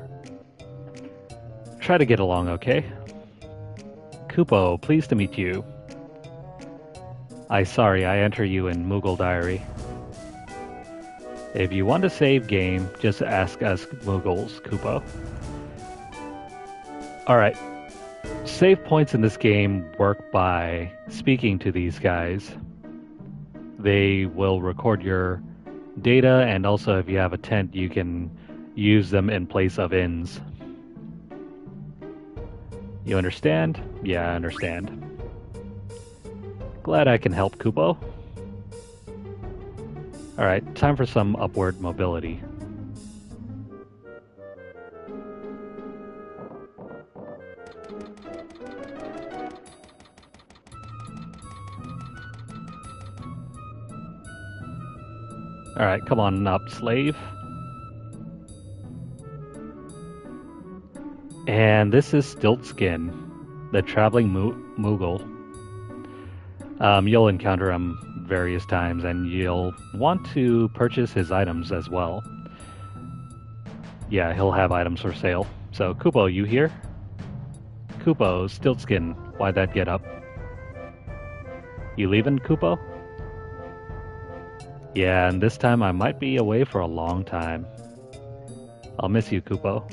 Try to get along, okay? Koopo, pleased to meet you. Sorry, I enter you in Moogle Diary. If you want to save game, just ask us Moogles, Koopo. Alright. Save points in this game work by speaking to these guys. They will record your data, and also if you have a tent, you can use them in place of inns. You understand? Yeah, I understand. Glad I can help, Kupo. Alright, time for some upward mobility. Alright, come on up, slave. And this is Stiltskin, the traveling Moogle. You'll encounter him various times, and you'll want to purchase his items as well. Yeah, he'll have items for sale. So, Kupo, you here? Kupo, Stiltskin, why'd that get up? You leaving, Kupo? Yeah, and this time I might be away for a long time. I'll miss you, Kupo.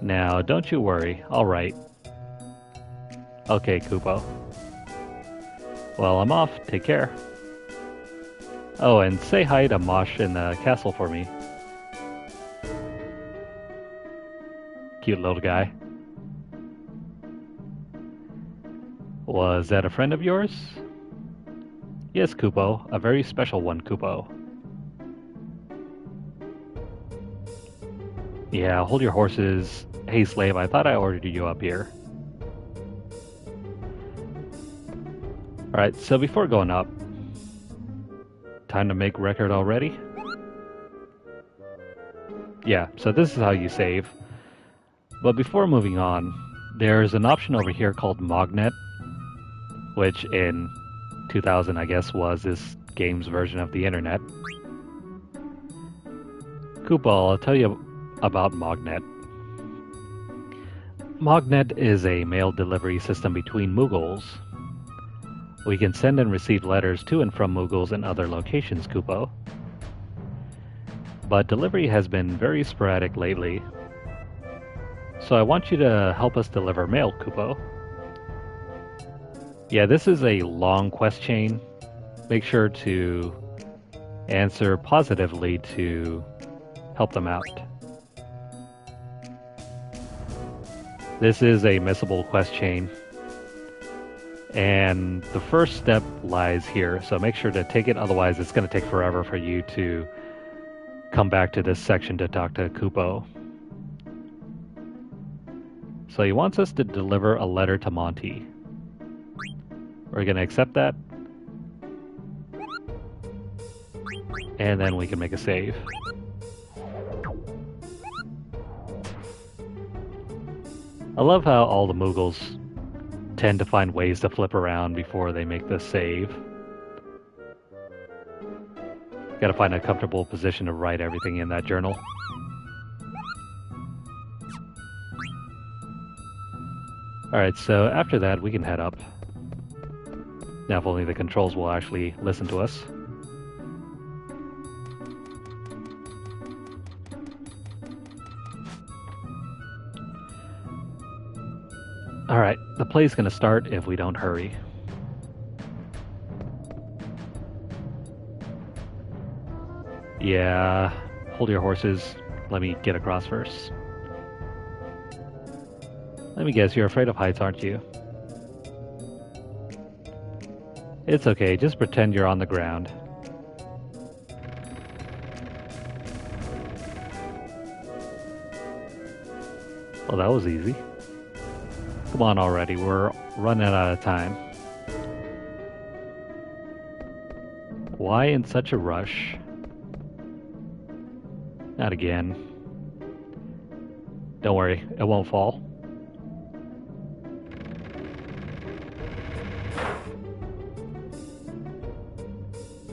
Now, don't you worry, I'll write. Okay, Kupo. Well, I'm off. Take care. Oh, and say hi to Mosh in the castle for me. Cute little guy. Was that a friend of yours? Yes, Kupo. A very special one, Kupo. Yeah, hold your horses. Hey, slave, I thought I ordered you up here. Alright, so before going up, time to make record already? Yeah, so this is how you save. But before moving on, there's an option over here called Mognet, which in 2000, I guess, was this game's version of the internet. Kupo, I'll tell you about Mognet. Mognet is a mail delivery system between Moogles. We can send and receive letters to and from Moogles in other locations, Kupo. But delivery has been very sporadic lately. So I want you to help us deliver mail, Kupo. Yeah, this is a long quest chain. Make sure to answer positively to help them out. This is a missable quest chain. And the first step lies here, so make sure to take it, otherwise it's going to take forever for you to come back to this section to talk to Kupo. So he wants us to deliver a letter to Monty. We're going to accept that. And then we can make a save. I love how all the Moogles tend to find ways to flip around before they make the save. Gotta find a comfortable position to write everything in that journal. Alright, so after that we can head up. Now if only the controls will actually listen to us. Alright, the play's gonna start if we don't hurry. Yeah, hold your horses. Let me get across first. Let me guess, you're afraid of heights, aren't you? It's okay, just pretend you're on the ground. Well, that was easy. Come on already, we're running out of time. Why in such a rush? Not again. Don't worry, it won't fall.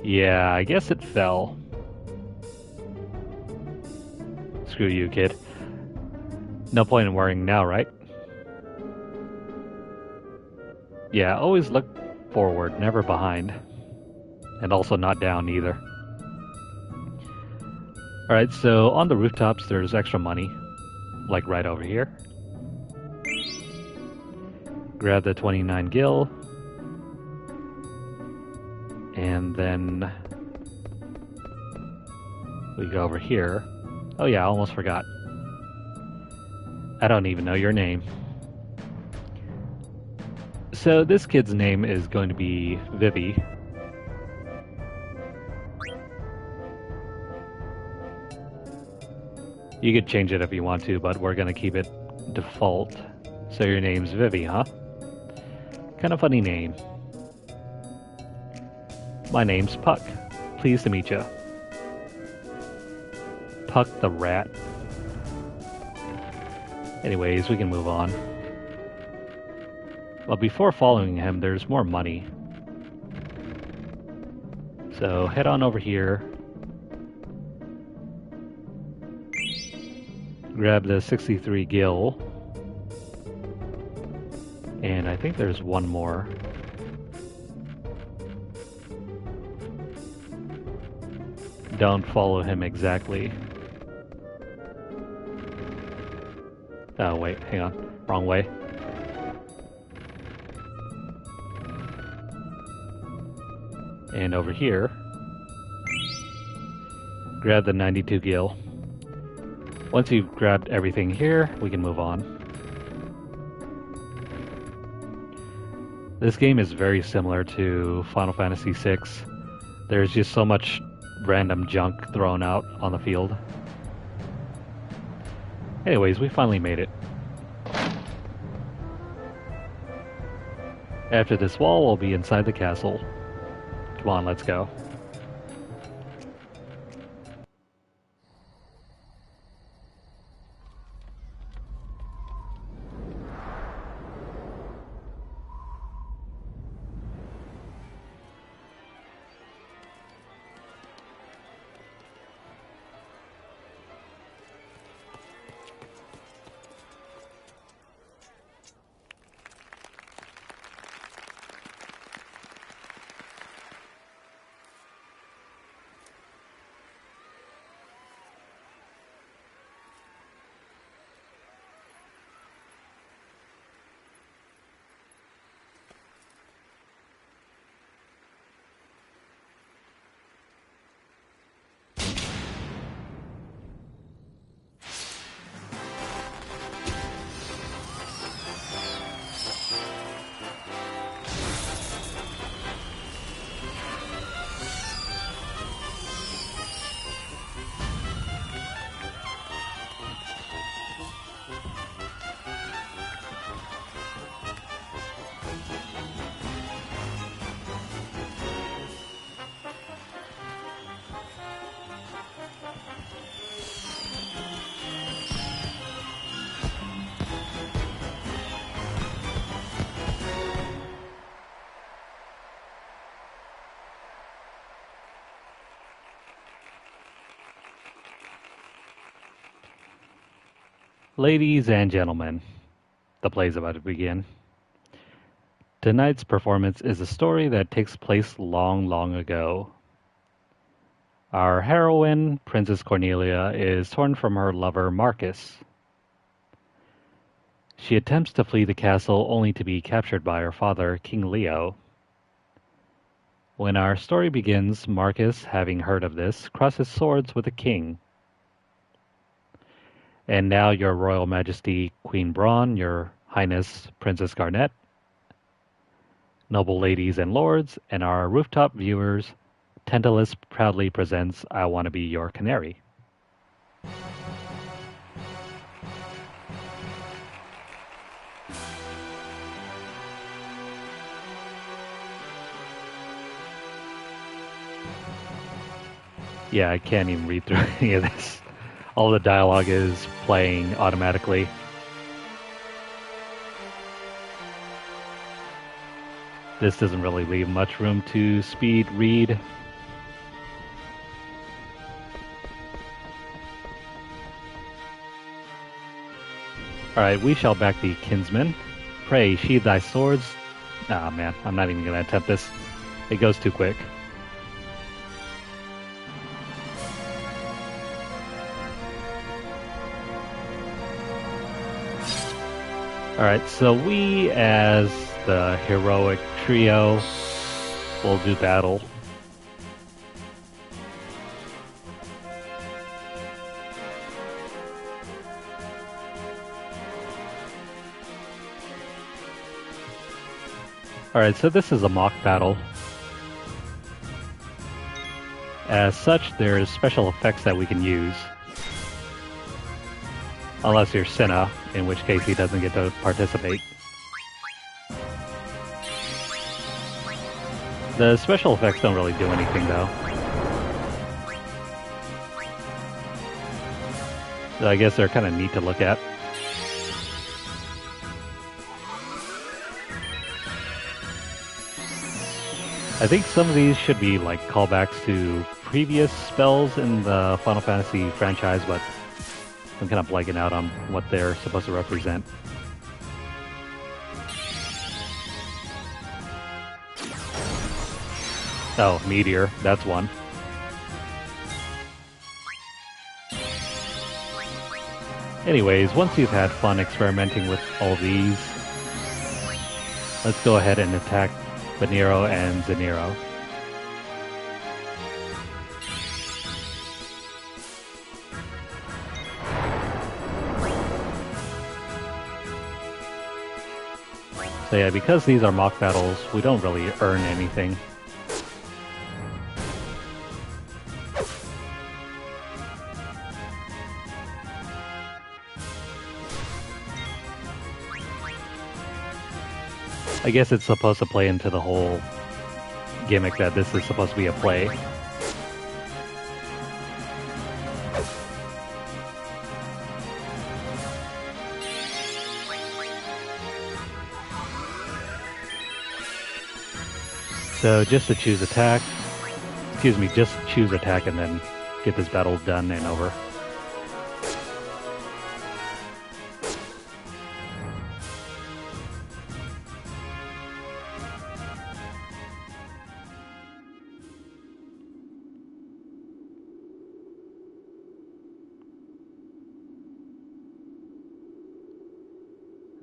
Yeah, I guess it fell. Screw you, kid. No point in worrying now, right? Yeah, always look forward, never behind. And also not down either. Alright, so on the rooftops there's extra money. Like right over here. Grab the 29 gil. And then we go over here. Oh yeah, I almost forgot. I don't even know your name. So this kid's name is going to be Vivi. You could change it if you want to, but we're going to keep it default. So your name's Vivi, huh? Kind of funny name. My name's Puck. Pleased to meet you. Puck the rat. Anyways, we can move on. Well, before following him, there's more money. So head on over here. Grab the 63 gil. And I think there's one more. Don't follow him exactly. Oh, wait, hang on. Wrong way. And over here, grab the 92 gil. Once you've grabbed everything here, we can move on. This game is very similar to Final Fantasy VI. There's just so much random junk thrown out on the field. Anyways, we finally made it. After this wall, we'll be inside the castle. Come on, let's go. Ladies and gentlemen, the play's about to begin. Tonight's performance is a story that takes place long, long ago. Our heroine, Princess Cornelia, is torn from her lover, Marcus. She attempts to flee the castle only to be captured by her father, King Leo. When our story begins, Marcus, having heard of this, crosses swords with the king. And now, Your Royal Majesty, Queen Braun, Your Highness, Princess Garnet, noble ladies and lords, and our rooftop viewers, Tantalus proudly presents I Want to Be Your Canary. Yeah, I can't even read through any of this. All the dialogue is playing automatically. This doesn't really leave much room to speed read. Alright, we shall back thee, kinsman. Pray, sheathe thy swords. Ah, man, I'm not even going to attempt this. It goes too quick. Alright, so we, as the heroic trio, will do battle. Alright, so this is a mock battle. As such, there's special effects that we can use. Unless you're Senna, in which case he doesn't get to participate. The special effects don't really do anything, though. So I guess they're kind of neat to look at. I think some of these should be like callbacks to previous spells in the Final Fantasy franchise, but I'm kind of blanking out on what they're supposed to represent. Oh, Meteor, that's one. Anyways, once you've had fun experimenting with all these, let's go ahead and attack Venero and Zeniro. So yeah, because these are mock battles, we don't really earn anything. I guess it's supposed to play into the whole gimmick that this is supposed to be a play. So just to choose attack, just choose attack and then get this battle done and over.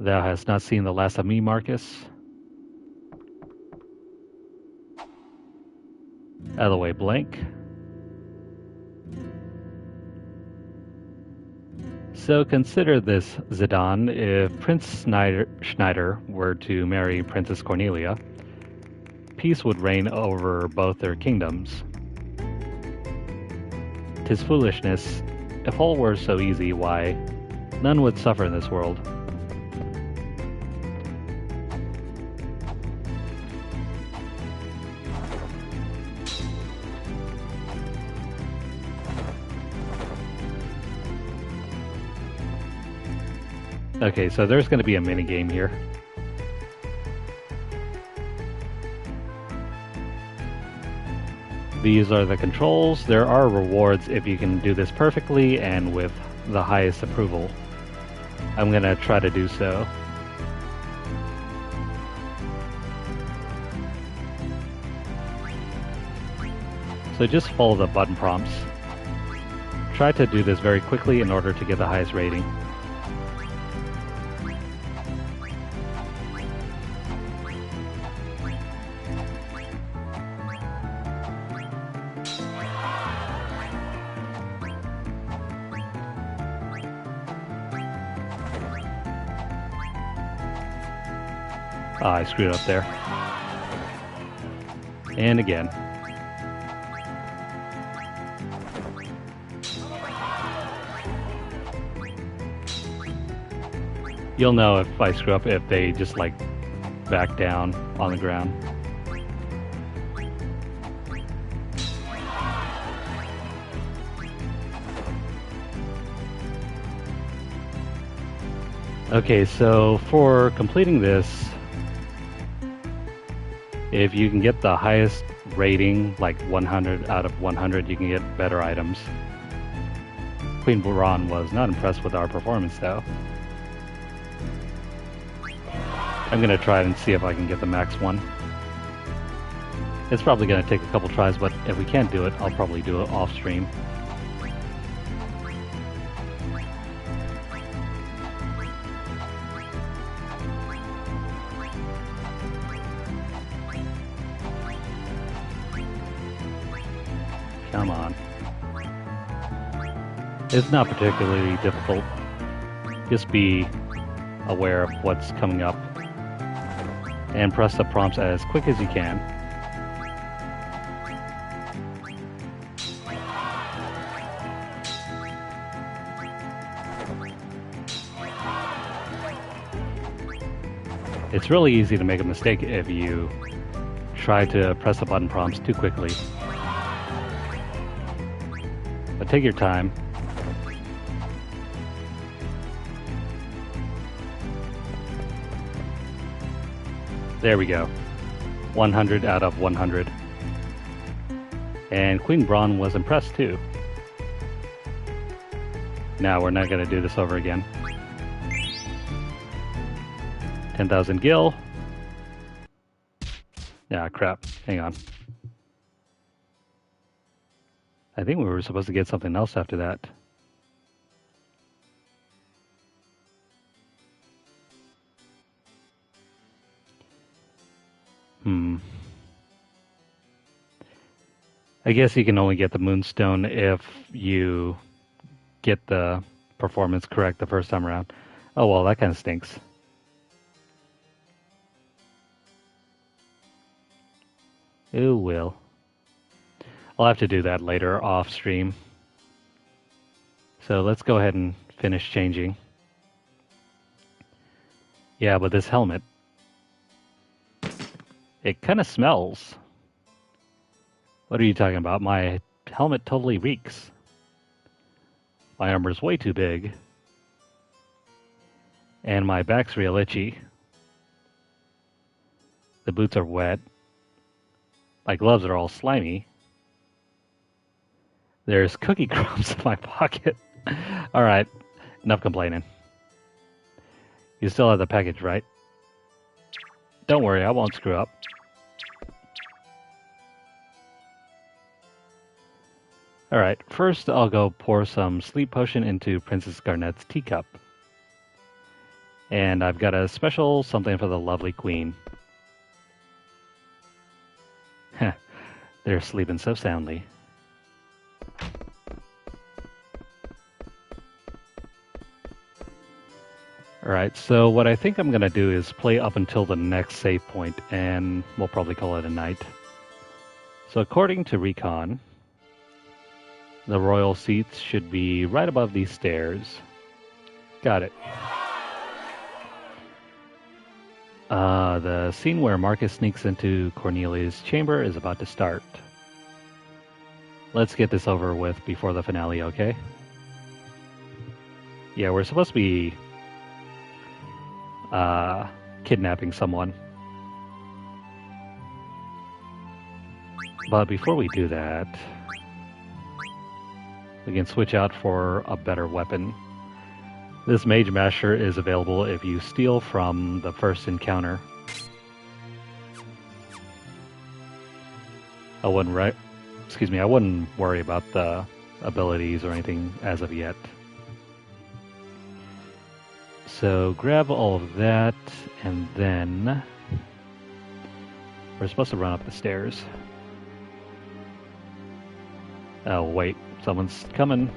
Thou hast not seen the last of me, Marcus. Out of the way, blank. So consider this, Zidane. If Prince Schneider were to marry Princess Cornelia, peace would reign over both their kingdoms. 'Tis foolishness. If all were so easy, why, none would suffer in this world. Okay, so there's going to be a minigame here. These are the controls. There are rewards if you can do this perfectly and with the highest approval. I'm going to try to do so. So just follow the button prompts. Try to do this very quickly in order to get the highest rating. I screwed up there. And again. You'll know if I screw up if they just like back down on the ground. Okay, so for completing this, if you can get the highest rating, like 100 out of 100, you can get better items. Queen Buran was not impressed with our performance, though. I'm going to try and see if I can get the max one. It's probably going to take a couple tries, but if we can't do it, I'll probably do it off stream. Come on. It's not particularly difficult. Just be aware of what's coming up. and press the prompts as quick as you can. It's really easy to make a mistake if you try to press the button prompts too quickly. But take your time. There we go. 100 out of 100. And Queen Braun was impressed too. Now we're not going to do this over again. 10,000 gil. Yeah, crap. Hang on. I think we were supposed to get something else after that. I guess you can only get the Moonstone if you get the performance correct the first time around. Oh well, that kind of stinks. It will. I'll have to do that later off stream. So let's go ahead and finish changing. Yeah, but this helmet, it kind of smells. What are you talking about? My helmet totally reeks. My armor's way too big. And my back's real itchy. The boots are wet. My gloves are all slimy. There's cookie crumbs in my pocket. Alright, enough complaining. You still have the package, right? Don't worry, I won't screw up. Alright, first I'll go pour some sleep potion into Princess Garnet's teacup. And I've got a special something for the lovely queen. Heh, they're sleeping so soundly. Alright, so what I think I'm going to do is play up until the next save point, and we'll probably call it a night. So according to Recon, the royal seats should be right above these stairs. Got it. The scene where Marcus sneaks into Cornelia's chamber is about to start. Let's get this over with before the finale, okay? Yeah, we're supposed to be kidnapping someone. But before we do that, we can switch out for a better weapon. This Mage Masher is available if you steal from the first encounter. I wouldn't worry about the abilities or anything as of yet. So grab all of that, and then we're supposed to run up the stairs. Oh wait, someone's coming.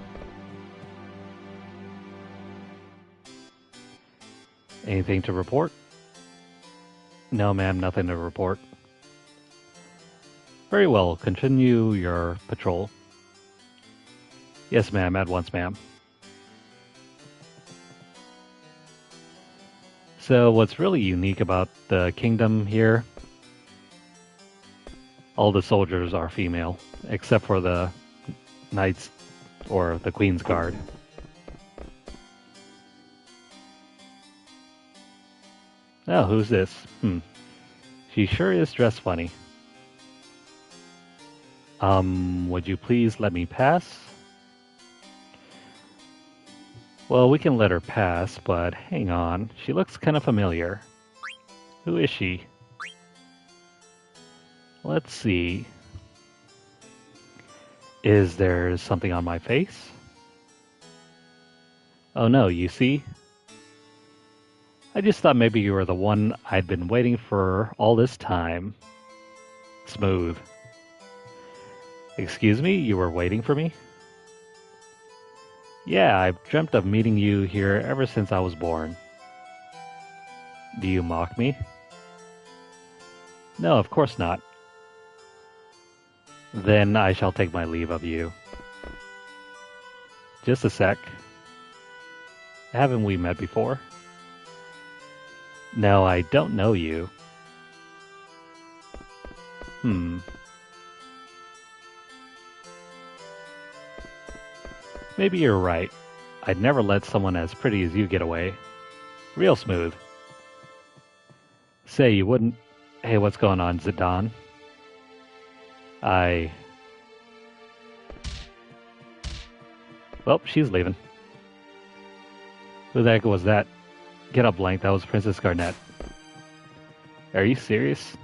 Anything to report? No, ma'am, nothing to report. Very well, continue your patrol. Yes, ma'am, at once, ma'am. So what's really unique about the kingdom here, all the soldiers are female, except for the knights or the Queen's Guard. Oh, who's this? She sure is dressed funny. Would you please let me pass? Well, we can let her pass, but hang on. She looks kind of familiar. Who is she? Let's see. Is there something on my face? Oh no, you see? I just thought maybe you were the one I'd been waiting for all this time. Smooth. Excuse me, you were waiting for me? Yeah, I've dreamt of meeting you here ever since I was born. Do you mock me? No, of course not. Then I shall take my leave of you. Just a sec. Haven't we met before? No, I don't know you. Maybe you're right. I'd never let someone as pretty as you get away. Real smooth. Say, you wouldn't... Hey, what's going on, Zidane? Well, she's leaving. Who the heck was that? Get up, Blank. That was Princess Garnet. Are you serious?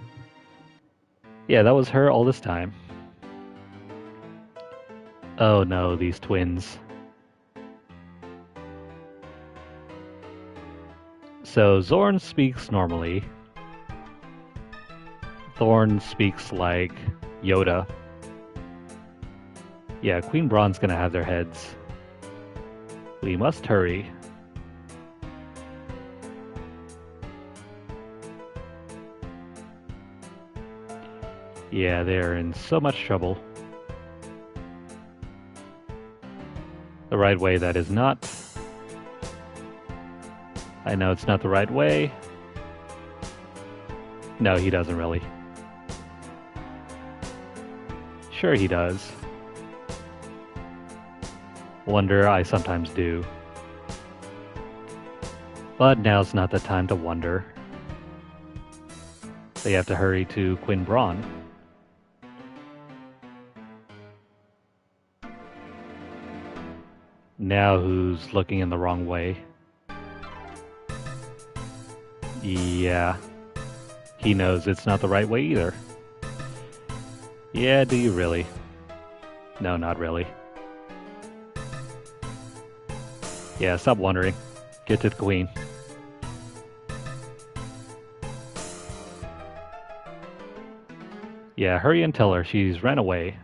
Yeah, that was her all this time. Oh no, these twins. So, Zorn speaks normally. Thorn speaks like Yoda. Yeah, Queen Braun's gonna have their heads. We must hurry. Yeah, they're in so much trouble. The right way, that is not. I know it's not the right way. No, he doesn't really. Sure he does. Wonder, I sometimes do. But now's not the time to wonder. They have to hurry to Queen Braun. Now who's looking in the wrong way? Yeah. He knows it's not the right way either. Yeah, do you really? No, not really. Yeah, stop wondering. Get to the Queen. Yeah, hurry and tell her she's ran away.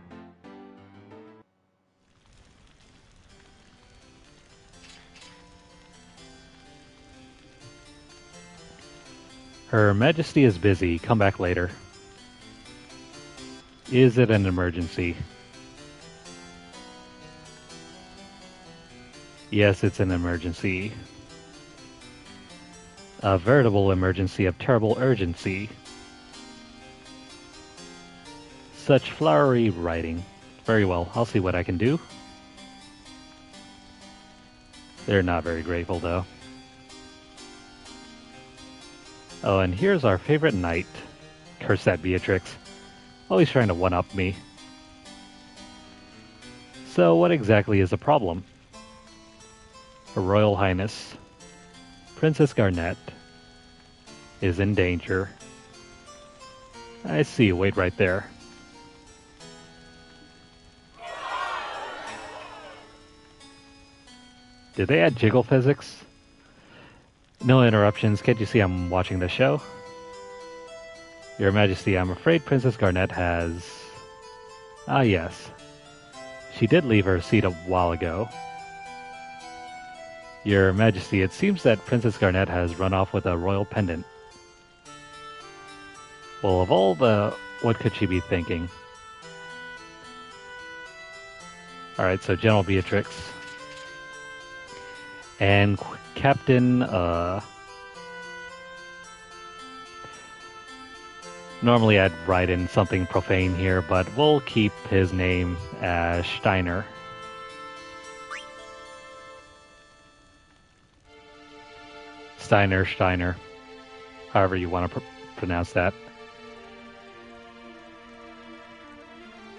Her Majesty is busy. Come back later. Is it an emergency? Yes, it's an emergency. A veritable emergency of terrible urgency. Such flowery writing. Very well, I'll see what I can do. They're not very grateful, though. Oh, and here's our favorite knight. Curse that Beatrix. Always trying to one-up me. So, what exactly is the problem? Her Royal Highness, Princess Garnet, is in danger. I see, wait right there. Did they add jiggle physics? No interruptions. Can't you see I'm watching the show? Your Majesty, I'm afraid Princess Garnet has... Ah, yes. She did leave her seat a while ago. Your Majesty, it seems that Princess Garnet has run off with a royal pendant. Well, of all the... What could she be thinking? Alright, so General Beatrix. And Captain, normally I'd write in something profane here, but we'll keep his name as Steiner. Steiner. However you want to pronounce that.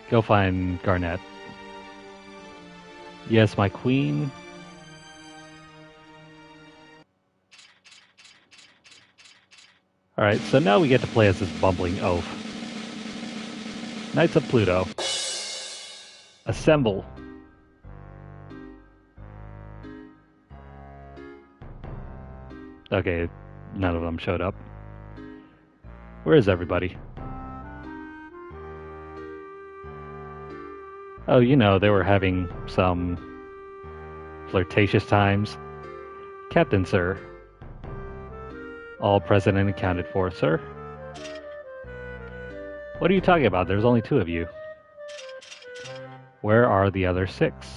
Go find Garnet. Yes, my queen. Alright, so now we get to play as this bumbling oaf. Knights of Pluto. Assemble. Okay, none of them showed up. Where is everybody? Oh, you know, they were having some flirtatious times. Captain, sir. All present and accounted for, sir. What are you talking about? There's only 2 of you. Where are the other 6?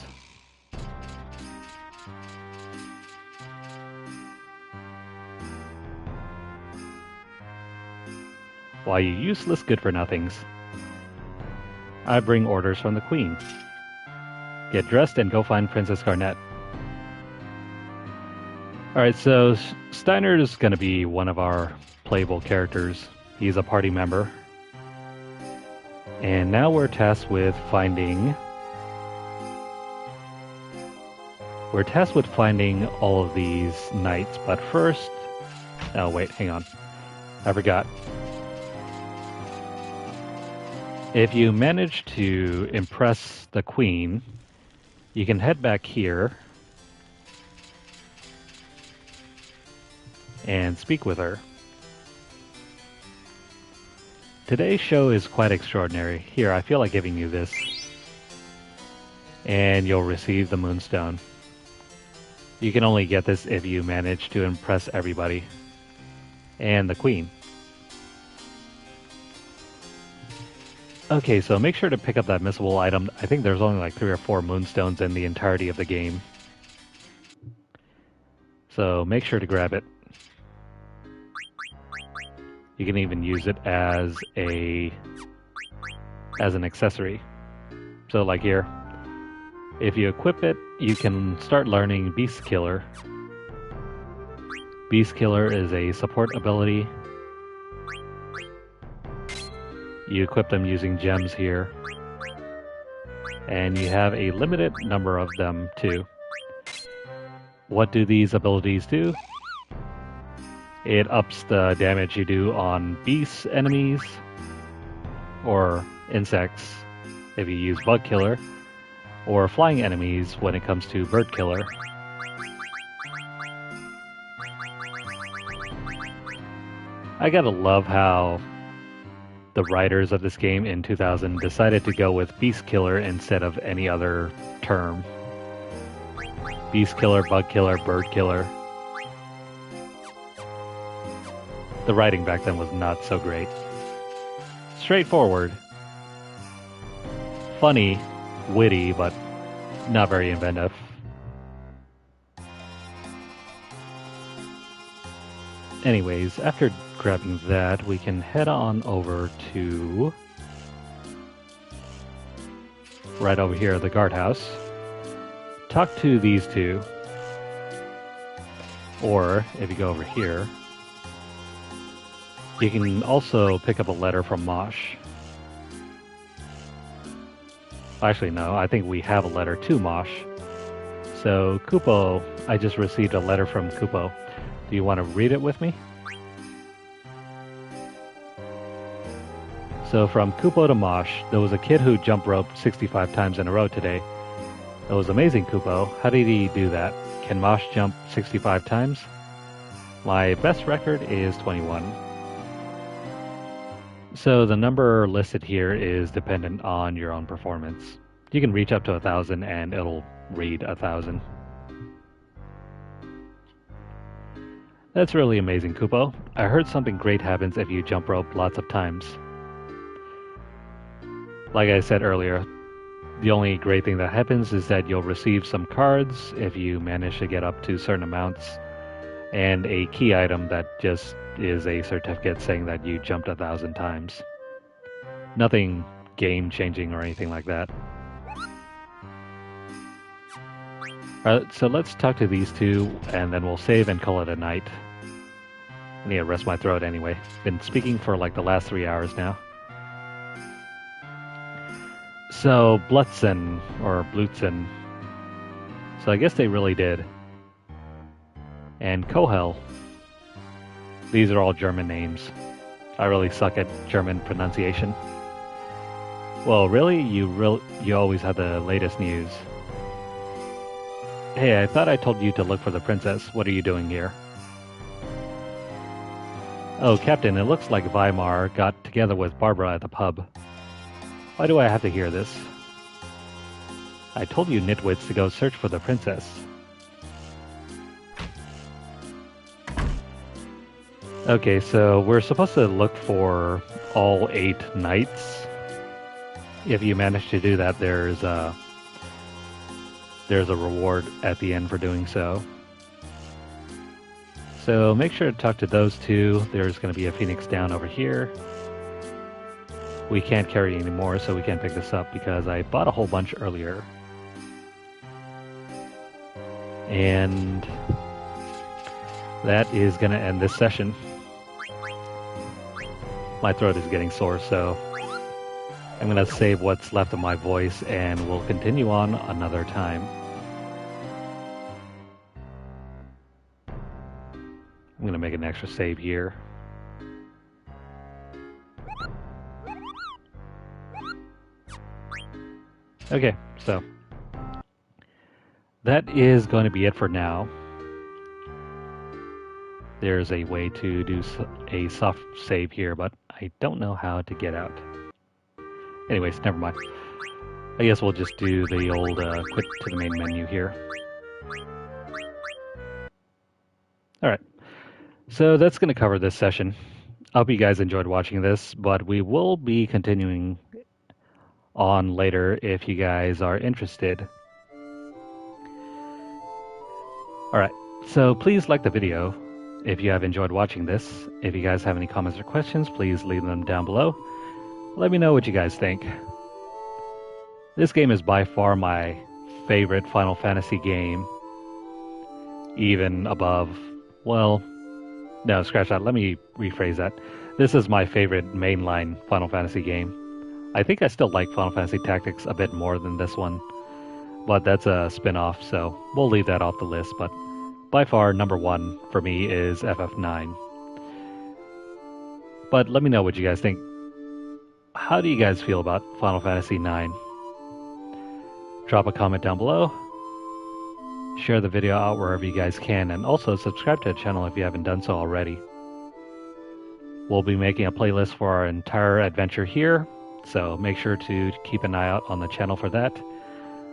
Why, you useless good-for-nothings. I bring orders from the Queen. Get dressed and go find Princess Garnet. Alright, so Steiner is going to be one of our playable characters. He's a party member. And now we're tasked with finding... all of these knights, but first... Oh, wait, hang on. I forgot. If you manage to impress the Queen, you can head back here and speak with her. Today's show is quite extraordinary. Here, I feel like giving you this. And you'll receive the Moonstone. You can only get this if you manage to impress everybody. And the Queen. Okay, so make sure to pick up that missable item. I think there's only like 3 or 4 Moonstones in the entirety of the game. So make sure to grab it. You can even use it as an accessory. So like here, if you equip it, you can start learning Beast Killer. Beast Killer is a support ability. You equip them using gems here. And you have a limited number of them too. What do these abilities do? It ups the damage you do on beast enemies or insects if you use Bug Killer, or flying enemies when it comes to Bird Killer. I gotta love how the writers of this game in 2000 decided to go with Beast Killer instead of any other term. Beast Killer, Bug Killer, Bird Killer. The writing back then was not so great. Straightforward. Funny, witty, but not very inventive. Anyways, after grabbing that, we can head on over to... right over here, the guardhouse. Talk to these 2. Or, if you go over here, you can also pick up a letter from Mosh. Actually, no, I think we have a letter to Mosh. So, Kupo, I just received a letter from Kupo. Do you want to read it with me? So, from Kupo to Mosh, there was a kid who jump roped 65 times in a row today. That was amazing, Kupo. How did he do that? Can Mosh jump 65 times? My best record is 21. So the number listed here is dependent on your own performance. You can reach up to 1,000 and it'll read 1,000. That's really amazing, Kupo. I heard something great happens if you jump rope lots of times. Like I said earlier, the only great thing that happens is that you'll receive some cards if you manage to get up to certain amounts, and a key item that just is a certificate saying that you jumped 1,000 times. Nothing game-changing or anything like that. Alright, so let's talk to these 2, and then we'll save and call it a night. I need to rest my throat anyway. Been speaking for like the last 3 hours now. So, Blutzen, or Blutzen. So I guess they really did. And Kohel. These are all German names. I really suck at German pronunciation. Well, really? You always have the latest news. Hey, I thought I told you to look for the princess. What are you doing here? Oh, Captain, it looks like Weimar got together with Barbara at the pub. Why do I have to hear this? I told you nitwits to go search for the princess. Okay, so we're supposed to look for all 8 knights. If you manage to do that, there's a reward at the end for doing so. So make sure to talk to those 2. There's going to be a phoenix down over here. We can't carry anymore, so we can't pick this up because I bought a whole bunch earlier. And that is going to end this session. My throat is getting sore, so I'm going to save what's left of my voice and we'll continue on another time. I'm going to make an extra save here. Okay, so that is going to be it for now. There's a way to do a soft save here, but I don't know how to get out. Anyways, never mind. I guess we'll just do the old quit to the main menu here. Alright, so that's going to cover this session. I hope you guys enjoyed watching this, but we will be continuing on later if you guys are interested. Alright, so please like the video if you have enjoyed watching this. If you guys have any comments or questions, please leave them down below. Let me know what you guys think. This game is by far my favorite Final Fantasy game. Even above, well, no, scratch that. Let me rephrase that. This is my favorite mainline Final Fantasy game. I think I still like Final Fantasy Tactics a bit more than this one, but that's a spin-off, so we'll leave that off the list. But by far, number 1 for me is FF9. But let me know what you guys think. How do you guys feel about Final Fantasy IX? Drop a comment down below. Share the video out wherever you guys can, and also subscribe to the channel if you haven't done so already. We'll be making a playlist for our entire adventure here, so make sure to keep an eye out on the channel for that.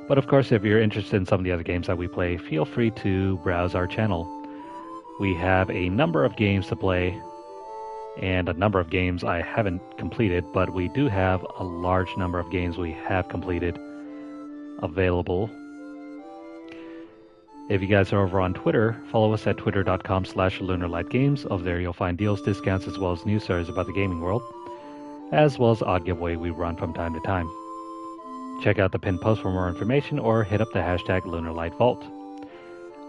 But of course, if you're interested in some of the other games that we play, feel free to browse our channel. We have a number of games to play, and a number of games I haven't completed, but we do have a large number of games we have completed available. If you guys are over on Twitter, follow us at twitter.com/LunarlightGames. Over there you'll find deals, discounts, as well as news stories about the gaming world, as well as odd giveaway we run from time to time. Check out the pinned post for more information or hit up the hashtag LunarlightVault.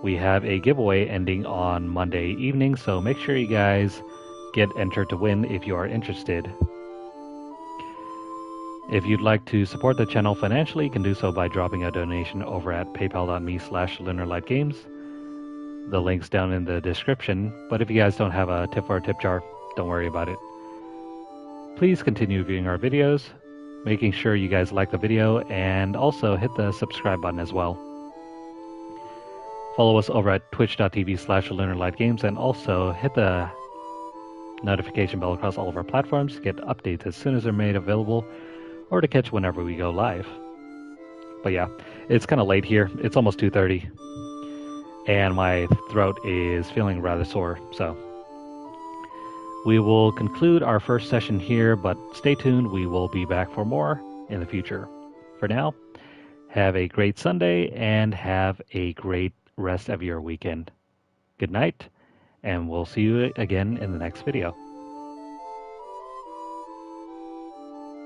We have a giveaway ending on Monday evening, so make sure you guys get entered to win if you are interested. If you'd like to support the channel financially, you can do so by dropping a donation over at paypal.me/LunarlightGames. The link's down in the description, but if you guys don't have a tip or a tip jar, don't worry about it. Please continue viewing our videos, making sure you guys like the video, and also hit the subscribe button as well. Follow us over at twitch.tv/LunarlightGames, and also hit the notification bell across all of our platforms to get updates as soon as they're made available, or to catch whenever we go live. But yeah, it's kind of late here. It's almost 2:30, and my throat is feeling rather sore, so we will conclude our first session here, but stay tuned. We will be back for more in the future. For now, have a great Sunday and have a great rest of your weekend. Good night, and we'll see you again in the next video.